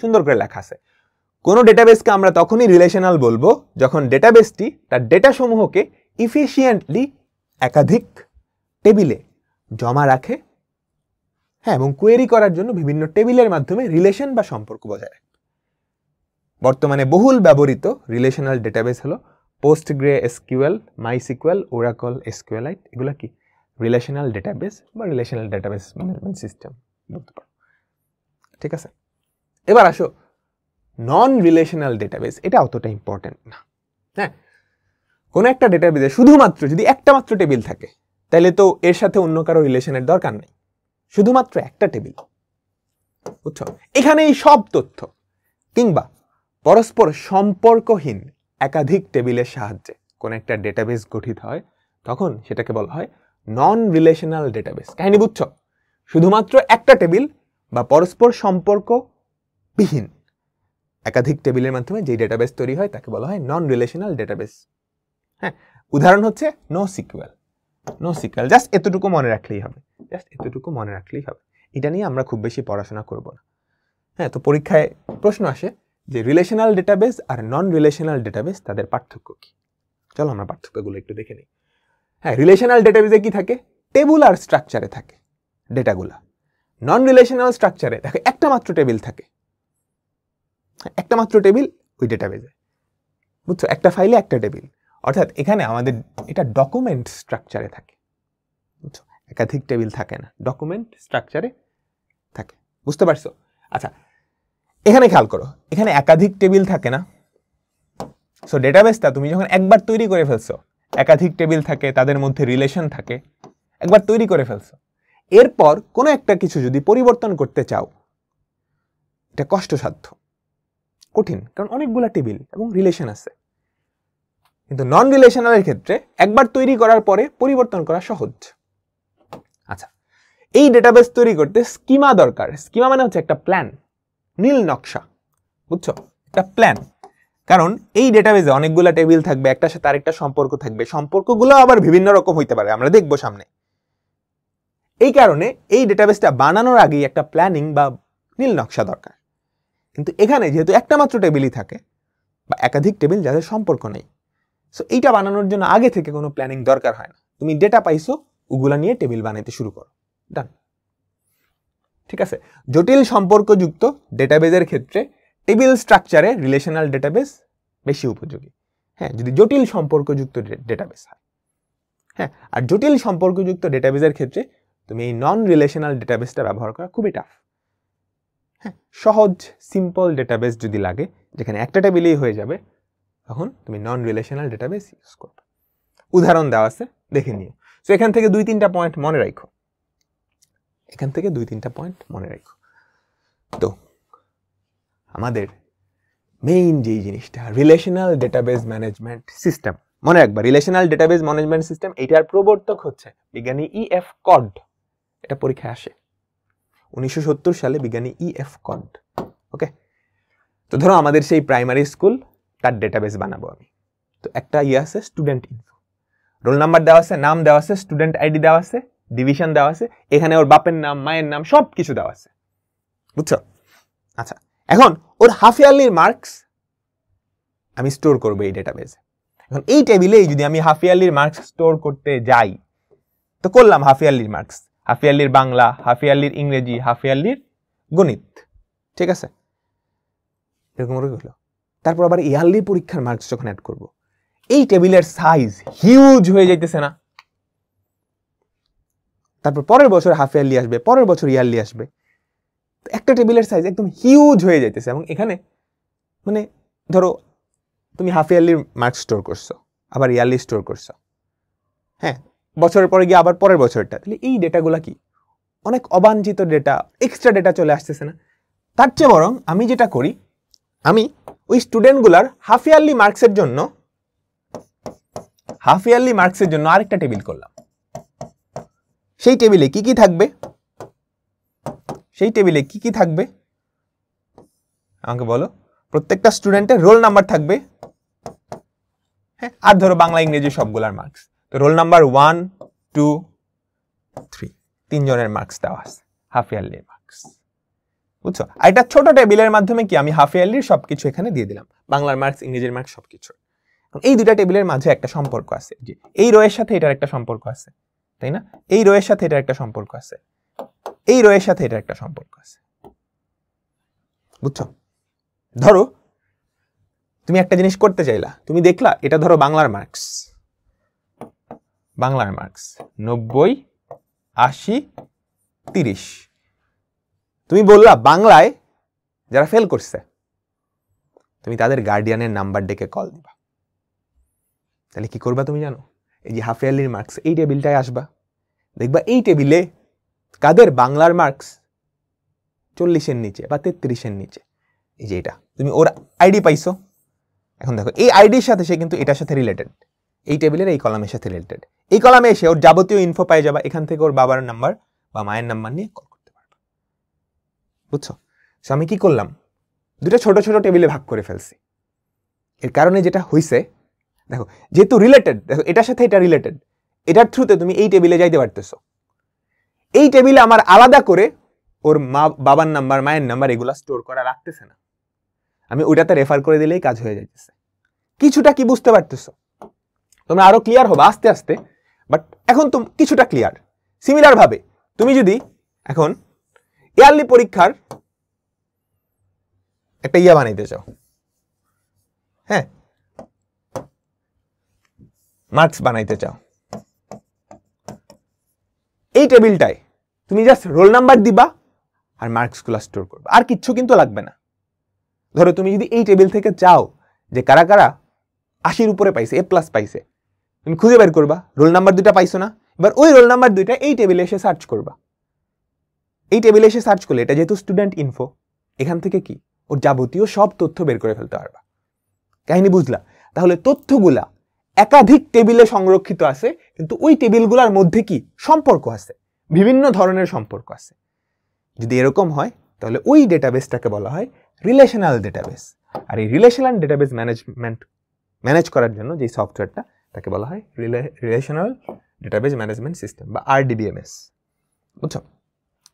সুন্দর করে লেখা আছে, কোন ডেটাবেসকে আমরা তখনই রিলেশনাল বলবো যখন ডেটাবেসটি তার ডেটা সমূহকে ইফিশিয়েন্টলি একাধিক টেবিলে জমা রাখে, হ্যাঁ, এবং কোয়েরি করার জন্য বিভিন্ন টেবিলের মাধ্যমে রিলেশন বা সম্পর্ক বজায় রাখে। বর্তমানে বহুল ব্যবহৃত রিলেশনাল ডেটাবেস হলো পোস্টগ্রেএসকিউএল, মাইসিকিউএল, ওরাকল, এসকিউএলআইট। এগুলো কি রিলেশনাল ডেটাবেস বা রিলেশনাল ডেটাবেস ম্যানেজমেন্ট সিস্টেম বলতে পারো, ঠিক আছে? এবার আসো নন রিলেশনাল ডেটাবেস, এটা অতটা ইম্পর্টেন্ট না। হ্যাঁ, কোন একটা ডেটাবেসে শুধুমাত্র যদি একটা মাত্র টেবিল থাকে তাহলে তো এর সাথে অন্য কারো রিলেশনের দরকার নেই, শুধুমাত্র একটা টেবিল, বুঝছো? এখানেই সব তথ্য কিংবা পরস্পর সম্পর্কহীন একাধিক টেবিলের সাহায্যে কোন একটা ডেটাবেস গঠিত হয়, তখন সেটাকে বলা হয় নন রিলেশনাল ডেটাবেস। কাহিনী বুঝছো? শুধুমাত্র একটা টেবিল বা পরস্পর সম্পর্কবিহীন একাধিক টেবিলের মাধ্যমে যে ডেটাবেস তৈরি হয় তাকে বলা হয় নন রিলেশনাল ডেটাবেস। হ্যাঁ, উদাহরণ হচ্ছে NoSQL। জাস্ট এতটুকু মনে রাখলেই হবে, এটা নিয়ে আমরা খুব বেশি পড়াশোনা করব না। হ্যাঁ, তো পরীক্ষায় প্রশ্ন আসে যে রিলেশনাল ডেটাবেস আর নন রিলেশনাল ডেটাবেস তাদের পার্থক্য কি। চলো আমরা পার্থক্যগুলো একটু দেখে নিই। হ্যাঁ, রিলেশনাল ডেটাবেসে কি থাকে? টেবুলার স্ট্রাকচারে থাকে ডেটাগুলা। নন রিলেশনাল স্ট্রাকচারে দেখো একটা মাত্র টেবিল থাকে, একটা মাত্র টেবিল ওই ডেটাবেসে, বুঝছো? একটা ফাইলে একটা টেবিল। অর্থাৎ এখানে আমাদের এটা ডকুমেন্ট স্ট্রাকচারে থাকে, বুঝছো? একাধিক টেবিল থাকে না, ডকুমেন্ট স্ট্রাকচারে থাকে। বুঝতে পারছো? আচ্ছা, এখানে খেয়াল করো, এখানে একাধিক টেবিল থাকে না। সো ডেটাবেসটা তুমি যখন একবার তৈরি করে ফেলছো, একাধিক টেবিল থাকে, তাদের মধ্যে রিলেশন থাকে, একবার তৈরি করে ফেলছো, এরপর কোনো একটা কিছু যদি পরিবর্তন করতে চাও, এটা কষ্টসাধ্য, কঠিন, কারণ অনেকগুলা টেবিল এবং রিলেশন আছে। কিন্তু নন রিলেশনালের ক্ষেত্রে একবার তৈরি করার পরে পরিবর্তন করা সহজ। আচ্ছা, এই ডেটাবেস তৈরি করতে স্কিমা দরকার। স্কিমা মানে হচ্ছে একটা প্ল্যান, নীল নকশা, বুঝছো? একটা প্ল্যান। কারণ এই ডেটাবেসে অনেকগুলা টেবিল থাকবে, একটার সাথে আরেকটা সম্পর্ক থাকবে, সম্পর্কগুলো আবার বিভিন্ন রকম হইতে পারে, আমরা দেখবো সামনে। এই কারণে এই ডেটাবেসটা বানানোর আগেই একটা প্ল্যানিং বা নীল নকশা দরকার। কিন্তু এখানে যেহেতু একটা মাত্র টেবিলই থাকে বা একাধিক টেবিল যাদের সম্পর্ক নেই, সো এইটা বানানোর জন্য আগে থেকে কোনো প্ল্যানিং দরকার হয় না। তুমি ডেটা পাইছো, ওগুলা নিয়ে টেবিল বানাইতে শুরু করো, ডান। ঠিক আছে? জটিল সম্পর্কযুক্ত ডেটাবেসের ক্ষেত্রে টেবিল স্ট্রাকচারে রিলেশনাল ডেটাবেস বেশি উপযোগী। হ্যাঁ, যদি জটিল সম্পর্কযুক্ত ডেটাবেস হয়। হ্যাঁ, আর জটিল সম্পর্কযুক্ত ডেটাবেসের ক্ষেত্রে তুমি এই নন রিলেশনাল ডেটাবেসটা ব্যবহার করা খুবই টাফ। হ্যাঁ, সহজ সিম্পল ডেটাবেস যদি লাগে, যেখানে একটা টেবিলেই হয়ে যাবে, তখন তুমি নন রিলেশনাল ডেটাবেস ইউজ করবে। উদাহরণ দেওয়া আছে, দেখে নিও। সো এখান থেকে 2-3টা পয়েন্ট মনে রাখো, তো আমাদের মেইন যেই জিনিসটা রিলেশনাল ডেটাবেস ম্যানেজমেন্ট সিস্টেম, মনে রাখবা রিলেশনাল ডেটাবেস ম্যানেজমেন্ট সিস্টেম, এটার প্রবর্তক হচ্ছে বিজ্ঞানী E.F. কড। এটা পরীক্ষায় আসে 1970 সালে, বিজ্ঞানী E.F. কড। ওকে, তো ধরো আমাদের সেই প্রাইমারি স্কুল, তার ডেটাবেস বানাবো আমি। তো একটা আছে স্টুডেন্ট ইনফো, রোল নাম্বার দেওয়া আছে, নাম দেওয়া আছে, স্টুডেন্ট আইডি দেওয়া আছে, ডিভিশন দেওয়া আছে, এখানে ওর বাপের নাম, মায়ের নাম, সব কিছু দেওয়া আছে, বুঝছো? আচ্ছা, এখন ওর হাফ ইয়ারলির মার্কস আমি স্টোর করবো এই ডেটাবেসে। এখন এই টেবিলে যদি আমি হাফ ইয়ারলির মার্কস স্টোর করতে যাই, তো করলাম হাফ ইয়ারলির মার্কস, হাফ ইয়ারলির বাংলা, হাফ ইয়ারলির ইংরেজি, হাফ ইয়ারলির গণিত, ঠিক আছে? এরকম হলো। তারপর আবার ইয়ারলি পরীক্ষার মার্কস যখন অ্যাড করব, এই টেবিলের সাইজ হিউজ হয়ে যাইতেছে না? তারপর পরের বছর হাফ ইয়ারলি আসবে, পরের বছর ইয়ারলি আসবে, একটা টেবিলের সাইজ একদম হিউজ হয়ে যাইতেছে। এবং এখানে মানে ধরো তুমি হাফ ইয়ারলির মার্কস স্টোর করছো, আবার ইয়ারলি স্টোর করছো, হ্যাঁ, বছরের পরে গিয়ে আবার পরের বছরটা, তাহলে এই ডেটাগুলা কি অনেক অবাঞ্ছিত ডেটা, এক্সট্রা ডেটা চলে আসতেছে না? তার চেয়ে বরং আমি যেটা করি, আমি ওই স্টুডেন্টগুলার হাফ ইয়ারলি মার্কসের জন্য আরেকটা টেবিল করলাম। সেই টেবিলে কি কি থাকবে? আমাকে বলো। প্রত্যেকটা স্টুডেন্টের রোল নাম্বার থাকবে, হ্যাঁ, আর ধরো বাংলা ইংরেজি সবগুলার মার্কস। তো রোল নাম্বার 1, 2, 3, 3 জনের মার্কস দেওয়া আছে, হাফ ইয়ারলির মার্কস, বুঝছো? আর এটা ছোট টেবিলের মাধ্যমে কি আমি হাফ ইয়ারলির সবকিছু এখানে দিয়ে দিলাম, বাংলার মার্কস, ইংরেজির মার্কস, সবকিছু। এই দুইটা টেবিলের মাঝে একটা সম্পর্ক আছে, যে এই রো এর সাথে এটার একটা সম্পর্ক আছে, তাই না? এই রো এর সাথে এটার একটা সম্পর্ক আছে, এই রো এর সাথে এটার একটা সম্পর্ক আছে, বুঝছো? ধরো তুমি একটা জিনিস করতে চাইলা, তুমি দেখলা এটা ধরো বাংলার মার্কস 90, 80, 30। তুমি বললা বাংলায় যারা ফেল করছে, তুমি তাদের গার্ডিয়ানের নাম্বার ডেকে কল দিবা। তাহলে কি করবা তুমি জানো? এই যে হাফ ইয়ারলির মার্কস, এই টেবিলটায় আসবা, দেখবা এই টেবিলে কাদের বাংলার মার্কস 40-এর নিচে বা 33-এর নিচে, এই যে এটা, তুমি ওর আইডি পাইছো। এখন দেখো এই আইডির সাথে সে কিন্তু এটার সাথে রিলেটেড, এই টেবিলের এই কলামের সাথে রিলেটেড। এই কলামে এসে ওর যাবতীয় ইনফো পাই যাবা, এখান থেকে ওর বাবার নাম্বার বা মায়ের নাম্বার নিয়ে কল করতে পারবা। বুঝছো? সো আমি কি করলাম, দুটো ছোট ছোট টেবিলে ভাগ করে ফেলছি। এর কারণে যেটা হইছে, দেখো যেহেতু রিলেটেড, দেখো এটার সাথে এটা রিলেটেড, এটার থ্রুতে তুমি এই টেবিলে যাইতে পারতেছো। এই টেবিলে আমার আলাদা করে ওর বাবার নাম্বার, মায়ের নাম্বার এগুলা স্টোর করা রাখতেছে না, আমি ওইটাতে রেফার করে দিলেই কাজ হয়ে যাইতেছে। কিছুটা কি বুঝতে পারতেছো? তোমরা আরো ক্লিয়ার হবে আস্তে আস্তে, বাট এখন তো কিছুটা ক্লিয়ার। সিমিলার ভাবে তুমি যদি এখন ইয়ারলি পরীক্ষার একটা বানাইতে চাও, হ্যাঁ, মার্কস বানাইতে চাও, এই টেবিলটায় তুমি জাস্ট রোল নাম্বার দিবা আর মার্কসগুলো স্টোর করবে, আর কিচ্ছু কিন্তু লাগবে না। ধরো তুমি যদি এই টেবিল থেকে চাও যে কারা কারা 80-র উপরে পাইছে, A+ পাইছে, তুমি খুঁজে বের করবা, রোল নাম্বার দুইটা পাইছো না, এবার ওই রোল নাম্বার দুইটা এই টেবিলে এসে সার্চ করবা। এই টেবিলে এসে সার্চ করলে, এটা যেহেতু স্টুডেন্ট ইনফো, এখান থেকে কি ওর যাবতীয় সব তথ্য বের করে ফেলতে পারবা। কাহিনী বুঝলা? তাহলে তথ্যগুলা একাধিক টেবিলে সংরক্ষিত আছে, কিন্তু ওই টেবিলগুলোর মধ্যে কি সম্পর্ক আছে, বিভিন্ন ধরনের সম্পর্ক আছে। যদি এরকম হয় তাহলে ওই ডেটাবেসটাকে বলা হয় রিলেশনাল ডেটাবেস। আর এই রিলেশনাল ডেটাবেস ম্যানেজ করার জন্য যে সফটওয়্যারটা, তাকে বলা হয় রিলেশনাল ডেটাবেস ম্যানেজমেন্ট সিস্টেম বা RDBMS। বুঝছো?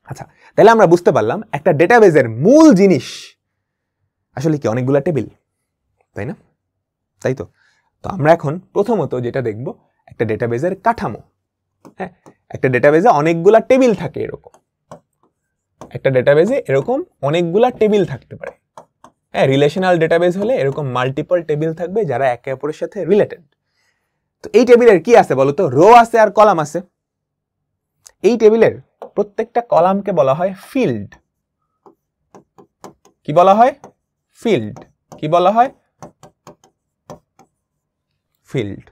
আচ্ছা, তাহলে আমরা বুঝতে পারলাম একটা ডেটাবেসের মূল জিনিস আসলে কি অনেকগুলা টেবিল, তাই না? তাই তো। তো আমরা এখন প্রথমত যেটা দেখব, একটা ডেটাবেসের কাঠামো। হ্যাঁ, একটা ডেটাবেসে অনেকগুলা টেবিল থাকে, এরকম একটা ডেটাবেসে এরকম অনেকগুলা টেবিল থাকতে পারে। হ্যাঁ, রিলেশনাল ডেটাবেস হলে এরকম মাল্টিপল টেবিল থাকবে যারা একে অপরের সাথে রিলেটেড। তো এই টেবিলের কি আছে বলো তো? রো আছে আর কলাম আছে। এই টেবিলের প্রত্যেকটা কলামকে বলা হয় ফিল্ড। কি বলা হয়? ফিল্ড। কি বলা হয়? ফিল্ড।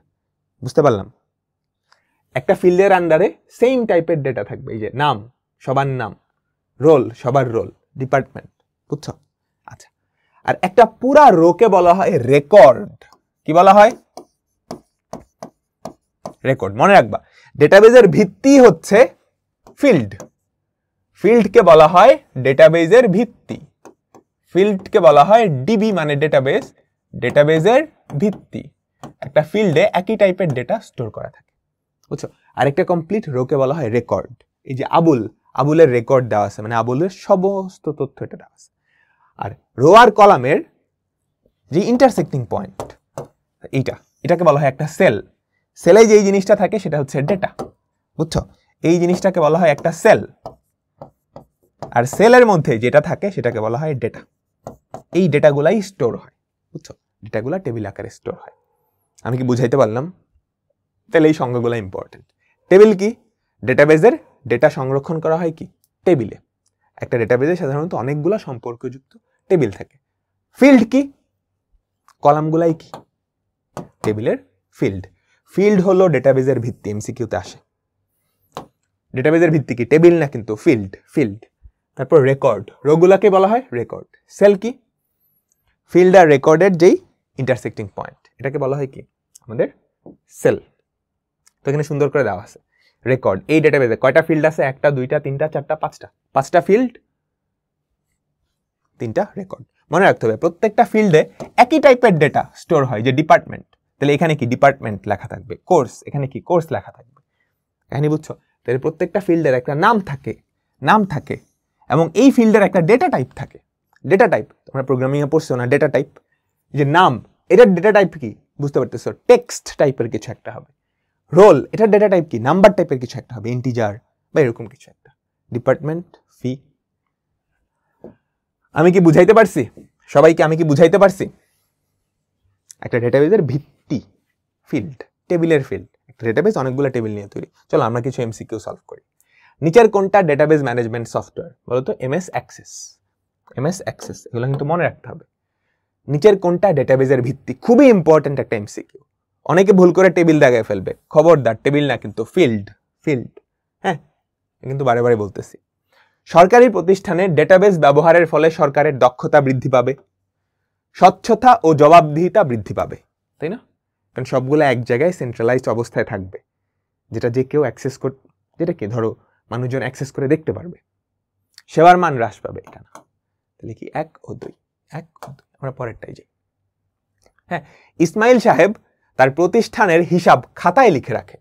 বুঝতে পারলাম? একটা ফিল্ডের আন্ডারে সেম টাইপের ডেটা থাকবে, এই যে নাম সবার নাম, রোল সবার রোল, ডিপার্টমেন্ট। বুঝছো? আচ্ছা, আর একটা পুরা রোকে বলা হয় রেকর্ড। কি বলা হয়? রেকর্ড। মনে রাখবা, ডেটাবেসের ভিত্তি হচ্ছে ফিল্ড। ফিল্ডকে বলা হয় ডেটাবেসের ভিত্তি। ফিল্ডকে বলা হয় ডিবি, মানে ডেটাবেস, ডেটাবেসের ভিত্তি। একটা ফিল্ডে একই টাইপের ডেটা স্টোর করা থাকে। বুঝছো? আরেকটা কমপ্লিট রোকে বলা হয় রেকর্ড। এই যে আবুলের রেকর্ড দেওয়া আছে, মানে আবুলের সমস্ত তথ্য এটা দেওয়া আছে। আর রো আর কলামের যে ইন্টারসেক্টিং পয়েন্ট, এটাকে বলা হয় একটা সেল। সেলে যে জিনিসটা থাকে সেটা হচ্ছে ডেটা। বুঝছো? এই জিনিসটাকে বলা হয় একটা সেল, আর সেলের মধ্যে যেটা থাকে সেটাকে বলা হয় ডেটা। এই ডেটাগুলাই স্টোর হয়। বুঝছো? ডেটাগুলা টেবিল আকারে স্টোর হয়। আমি কি বুঝাইতে পারলাম? তাহলে এই সংজ্ঞাগুলো ইম্পর্টেন্ট। টেবিল কি? ডেটাবেসের ডেটা সংরক্ষণ করা হয় কি টেবিলে। একটা ডেটাবেসে সাধারণত অনেকগুলো সম্পর্কযুক্ত টেবিল থাকে। ফিল্ড কি? কলামগুলাই কি টেবিলের ফিল্ড। ফিল্ড হলো ডেটাবেসের ভিত্তি। এমসিকিউতে আসে। ডেটাবেসের ভিত্তি কি? টেবিল না, কিন্তু ফিল্ড। তারপর রেকর্ড, রোগুলাকে বলা হয় রেকর্ড। সেল কি? ফিল্ড আর রেকর্ডের যেই ইন্টারসেক্টিং পয়েন্ট, এটাকে বলা হয় কি আমাদের সেল। তো এখানে সুন্দর করে দেওয়া আছে রেকর্ড। এই ডেটাবেসে কয়টা ফিল্ড আছে? 1টা 2টা 3টা 4টা 5টা। 5টা ফিল্ড, 3টা রেকর্ড। মনে রাখতে হবে প্রত্যেকটা ফিল্ডে একই টাইপের ডেটা স্টোর হয়, যে ডিপার্টমেন্ট। তাহলে এখানে কি ডিপার্টমেন্ট লেখা থাকবে, কোর্স, এখানে কি কোর্স লেখা থাকবে। এখানে বুঝছো? তাহলে প্রত্যেকটা ফিল্ডের একটা নাম থাকে, এবং এই ফিল্ডের একটা ডেটা টাইপ থাকে। ডেটা টাইপ তোমরা প্রোগ্রামিংয়ে পড়ছো না? ডেটা টাইপ, যে নাম, এটার ডেটা টাইপ কি বুঝতে পারতেছো? টেক্সট টাইপের কিছু একটা হবে। রোল, এটার ডেটা টাইপ কি? নাম্বার টাইপের কিছু একটা হবে, ইন্টিজার বা এরকম কিছু একটা। ডিপার্টমেন্ট, ফি। আমি কি বুঝাইতে পারছি সবাইকে? আমি কি বুঝাইতে পারছি? একটা ডেটাবেসের ভিত্তি ফিল্ড, টেবিলের ফিল্ড। একটা ডেটাবেস অনেকগুলো টেবিল নিয়ে তৈরি। চলো আমরা কিছু এমসিকিউ সলভ করি। নিচের কোনটা ডেটাবেস ম্যানেজমেন্ট সফটওয়্যার বলতো? MS access. এগুলো কিন্তু মনে রাখতে হবে। নিচের কোনটা ডেটাবেসের ভিত্তি? খুবই ইম্পর্টেন্ট একটা এমসিকিউ। অনেকে ভুল করে টেবিল দাগায় ফেলবে। খবরদার, টেবিল না, কিন্তু ফিল্ড। হ্যাঁ, কিন্তু বারে বারে বলতেছি। সরকারি প্রতিষ্ঠানে ডেটাবেস ব্যবহারের ফলে সরকারের দক্ষতা বৃদ্ধি পাবে, স্বচ্ছতা ও জবাবদিহিতা বৃদ্ধি পাবে, তাই না? কারণ সবগুলো এক জায়গায় সেন্ট্রালাইজড অবস্থায় থাকবে, যেটা যে কেউ অ্যাক্সেস যেটা কি ধরো মানুষজন অ্যাক্সেস করে দেখতে পারবে। সেবার মান হ্রাস পাবে, এটা না। তাহলে কি 1 ও 2, 1 ও 2। আমরা পরেরটাই যাই। হ্যাঁ, ইসমাইল সাহেব তার প্রতিষ্ঠানের হিসাব খাতায় লিখে রাখে।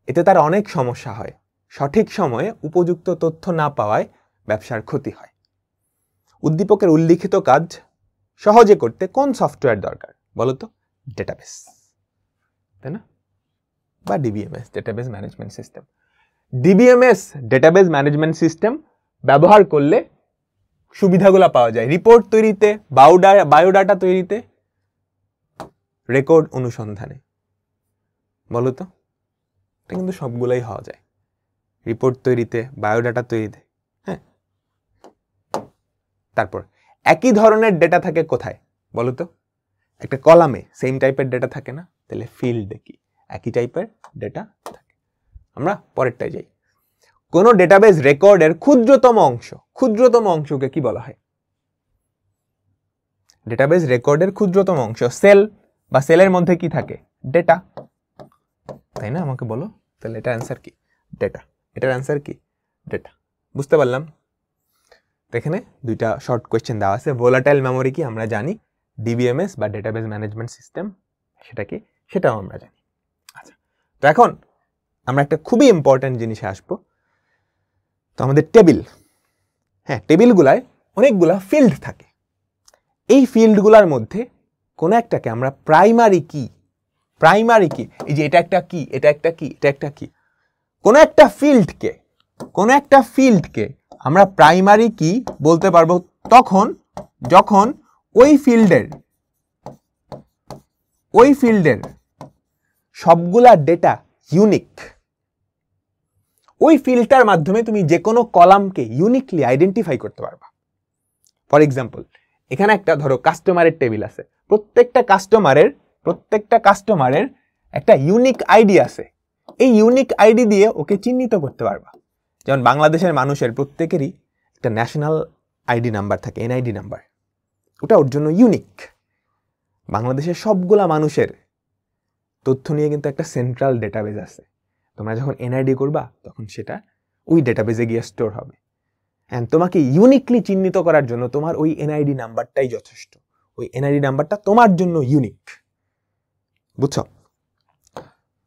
এতে তার অনেক সমস্যা হয়। সঠিক সময়ে উপযুক্ত তথ্য না পাওয়ায় ব্যবসার ক্ষতি হয়। উদ্দীপকের উল্লিখিত কাজ সহজে করতে কোন সফটওয়্যার দরকার বলতো? ডেটাবেস, তাই না? বা DBMS, database management system. DBMS, database management system ব্যবহার করলে সুবিধাগুলো পাওয়া যায় রিপোর্ট তৈরিতে, বায়োডাটা তৈরিতে, রেকর্ড অনুসন্ধানে। বলতো, এটা কিন্তু সবগুলাই হওয়া যায়, রিপোর্ট তৈরিতে, বায়োডাটা তৈরিতে। হ্যাঁ, তারপর একই ধরনের ডেটা থাকে কোথায় বলতো? একটা কলামে সেম টাইপের ডেটা থাকে না, তাহলে ফিল্ডে কি একই টাইপের ডেটা থাকে। আমরা পরেরটায় যাই। কোন ডেটাবেস রেকর্ডের ক্ষুদ্রতম অংশকে কি বলা হয়? ডেটাবেস রেকর্ডের ক্ষুদ্রতম অংশ সেল, বা সেলের মধ্যে কি থাকে? ডেটা, তাই না? আমাকে বলো তাহলে এটা অ্যান্সার কি? ডেটা। এটার অ্যান্সার কি? ডেটা। বুঝতে পারলাম? তো এখানে দুইটা শর্ট কোয়েশ্চেন দেওয়া আছে। ভোলাটাইল মেমোরি কি আমরা জানি, ডিবিএমএস বা ডেটাবেস ম্যানেজমেন্ট সিস্টেম সেটা কি, সেটাও আমরা জানি। আচ্ছা, তো এখন আমরা একটা খুবই ইম্পর্টেন্ট জিনিসে আসবো। তো আমাদের টেবিল, হ্যাঁ, টেবিলগুলায় অনেকগুলা ফিল্ড থাকে। এই ফিল্ডগুলোর মধ্যে কোন একটাকে আমরা প্রাইমারি কি, এই যে এটা একটা কি, এটা একটা কি, এটা একটা কি, কোন একটা ফিল্ডকে আমরা প্রাইমারি কি বলতে পারবো তখন যখন ওই ফিল্ডের সবগুলা ডেটা ইউনিক। ওই ফিল্ডটার মাধ্যমে তুমি যে কোনো কলামকে ইউনিকলি আইডেন্টিফাই করতে পারবা। ফর এক্সাম্পল, এখানে একটা ধরো কাস্টমারের টেবিল আছে। প্রত্যেকটা কাস্টমারের একটা ইউনিক আইডি আছে। এই ইউনিক আইডি দিয়ে ওকে চিহ্নিত করতে পারবা। যেমন বাংলাদেশের মানুষের প্রত্যেকেরই একটা ন্যাশনাল আইডি নাম্বার থাকে, এনআইডি নাম্বার, ওটা ওর জন্য ইউনিক। বাংলাদেশের সবগুলা মানুষের তথ্য নিয়ে কিন্তু একটা সেন্ট্রাল ডেটাবেস আছে। তোমরা যখন এনআইডি করবা তখন সেটা ওই ডেটাবেসে গিয়ে স্টোর হবে। অ্যান্ড তোমাকে ইউনিকলি চিহ্নিত করার জন্য তোমার ওই এনআইডি নাম্বারটাই যথেষ্ট। ওই এনআইডি নাম্বারটা তোমার জন্য ইউনিক, বুঝছো?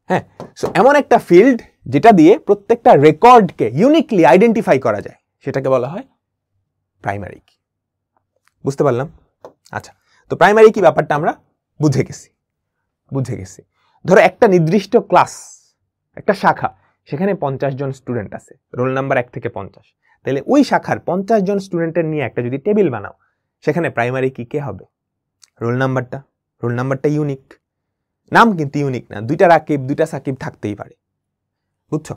হ্যাঁ, সো এমন একটা ফিল্ড যেটা দিয়ে প্রত্যেকটা রেকর্ডকে ইউনিকলি আইডেন্টিফাই করা যায়, সেটাকে বলা হয় প্রাইমারি কি। বুঝতে পারলাম? আচ্ছা, তো প্রাইমারি কি ব্যাপারটা আমরা বুঝে গেছি। ধরো একটা নির্দিষ্ট ক্লাস, একটা শাখা, সেখানে 50 জন স্টুডেন্ট আছে, রোল নাম্বার 1 থেকে 50। তাহলে ওই শাখার 50 জন স্টুডেন্টের নিয়ে একটা যদি টেবিল বানাও, সেখানে প্রাইমারি কি কে হবে? রোল নাম্বারটা ইউনিক, নাম কিন্তু ইউনিক না। 2টা রাকিব 2টা সাকিব থাকতেই পারে, বুঝছো?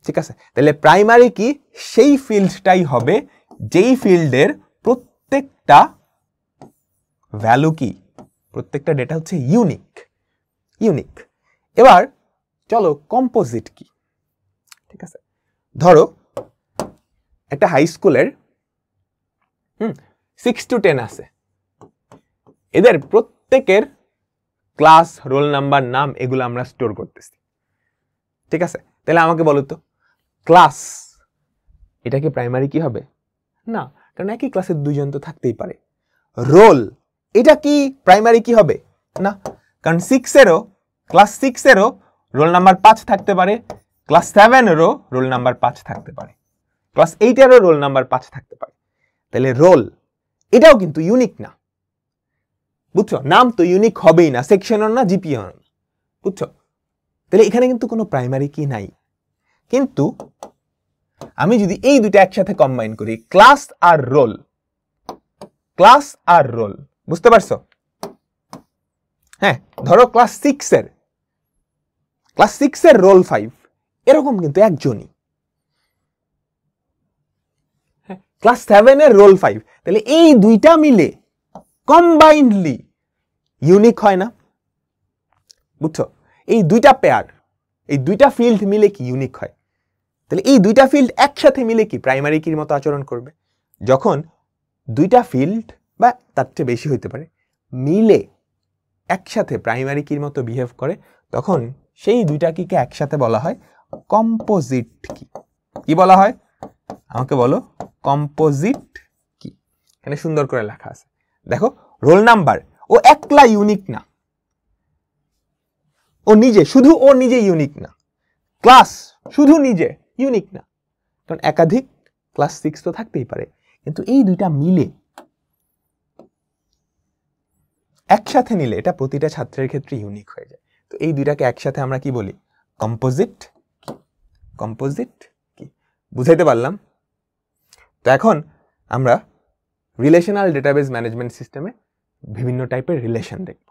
ঠিক আছে, তাহলে প্রাইমারি কি সেই ফিল্ডটাই হবে যেই ফিল্ডের প্রত্যেকটা ভ্যালু কি, প্রত্যেকটা ডেটা হচ্ছে ইউনিক। এবার চলো কম্পোজিট কি। ঠিক আছে, ধরো একটা হাই স্কুলের 6 to 10 আছে। এদের প্রত্যেকের ক্লাস, রোল নাম্বার, নাম এগুলো আমরা স্টোর করতেছি। ঠিক আছে, তাহলে আমাকে বলো তো, ক্লাস এটা কি প্রাইমারি কি হবে? না, কারণ একই ক্লাসের 2 জন তো থাকতেই পারে। রোল এটা কি প্রাইমারি কি হবে? না, কারণ ক্লাস 6 এরও রোল নাম্বার 5 থাকতে পারে, ক্লাস 7 এরও রোল নাম্বার 5 থাকতে পারে, ক্লাস 8 এরও রোল নাম্বার 5 থাকতে পারে। তাহলে রোল এটাও কিন্তু ইউনিক না, বুঝছো? নাম তো ইউনিক হবেই না, সেকশনও না, জিপিও না, বুঝছো? তাহলে এখানে কিন্তু কোনো প্রাইমারি কি নাই। কিন্তু আমি যদি এই দুটো একসাথে কম্বাইন করি, ক্লাস আর রোল, বুঝতে পারছো? হ্যাঁ, ধরো ক্লাস 6 এর রোল 5, এরকম কিন্তু একজনই। হ্যাঁ, ক্লাস 7 এর রোল 5, তাহলে এই দুইটা মিলে কম্বাইন্ডলি ইউনিক হয় না, বুঝছো? এই দুইটা পেয়ার, এই দুইটা ফিল্ড মিলে কি ইউনিক হয়। তাহলে এই দুইটা ফিল্ড একসাথে মিলে কি প্রাইমারি কির মতো আচরণ করবে। যখন দুইটা ফিল্ড বা তার চেয়ে বেশি হইতে পারে মিলে একসাথে প্রাইমারি কির মতো বিহেভ করে, তখন সেই দুইটা কিকে একসাথে বলা হয় কম্পোজিট কি। কি বলা হয় আমাকে বলো? কম্পোজিট কি। এখানে সুন্দর করে লেখা আছে। দেখো রোল নাম্বার ও একলা ইউনিক না, ও নিজে ইউনিক না, ক্লাস শুধু নিজে ইউনিক না, কারণ একাধিক ক্লাস 6 তো থাকতেই পারে, কিন্তু এই দুইটা মিলে একসাথে নিলে এটা প্রতিটা ছাত্রের ক্ষেত্রে ইউনিক হয়ে যায়। তো এই দুইটাকে একসাথে আমরা কি বলি? কম্পোজিট। কম্পোজিট কি বুঝাইতে পারলাম? তো এখন আমরা রিলেশনাল ডেটাবেজ ম্যানেজমেন্ট সিস্টেমে বিভিন্ন টাইপের রিলেশন দেখব।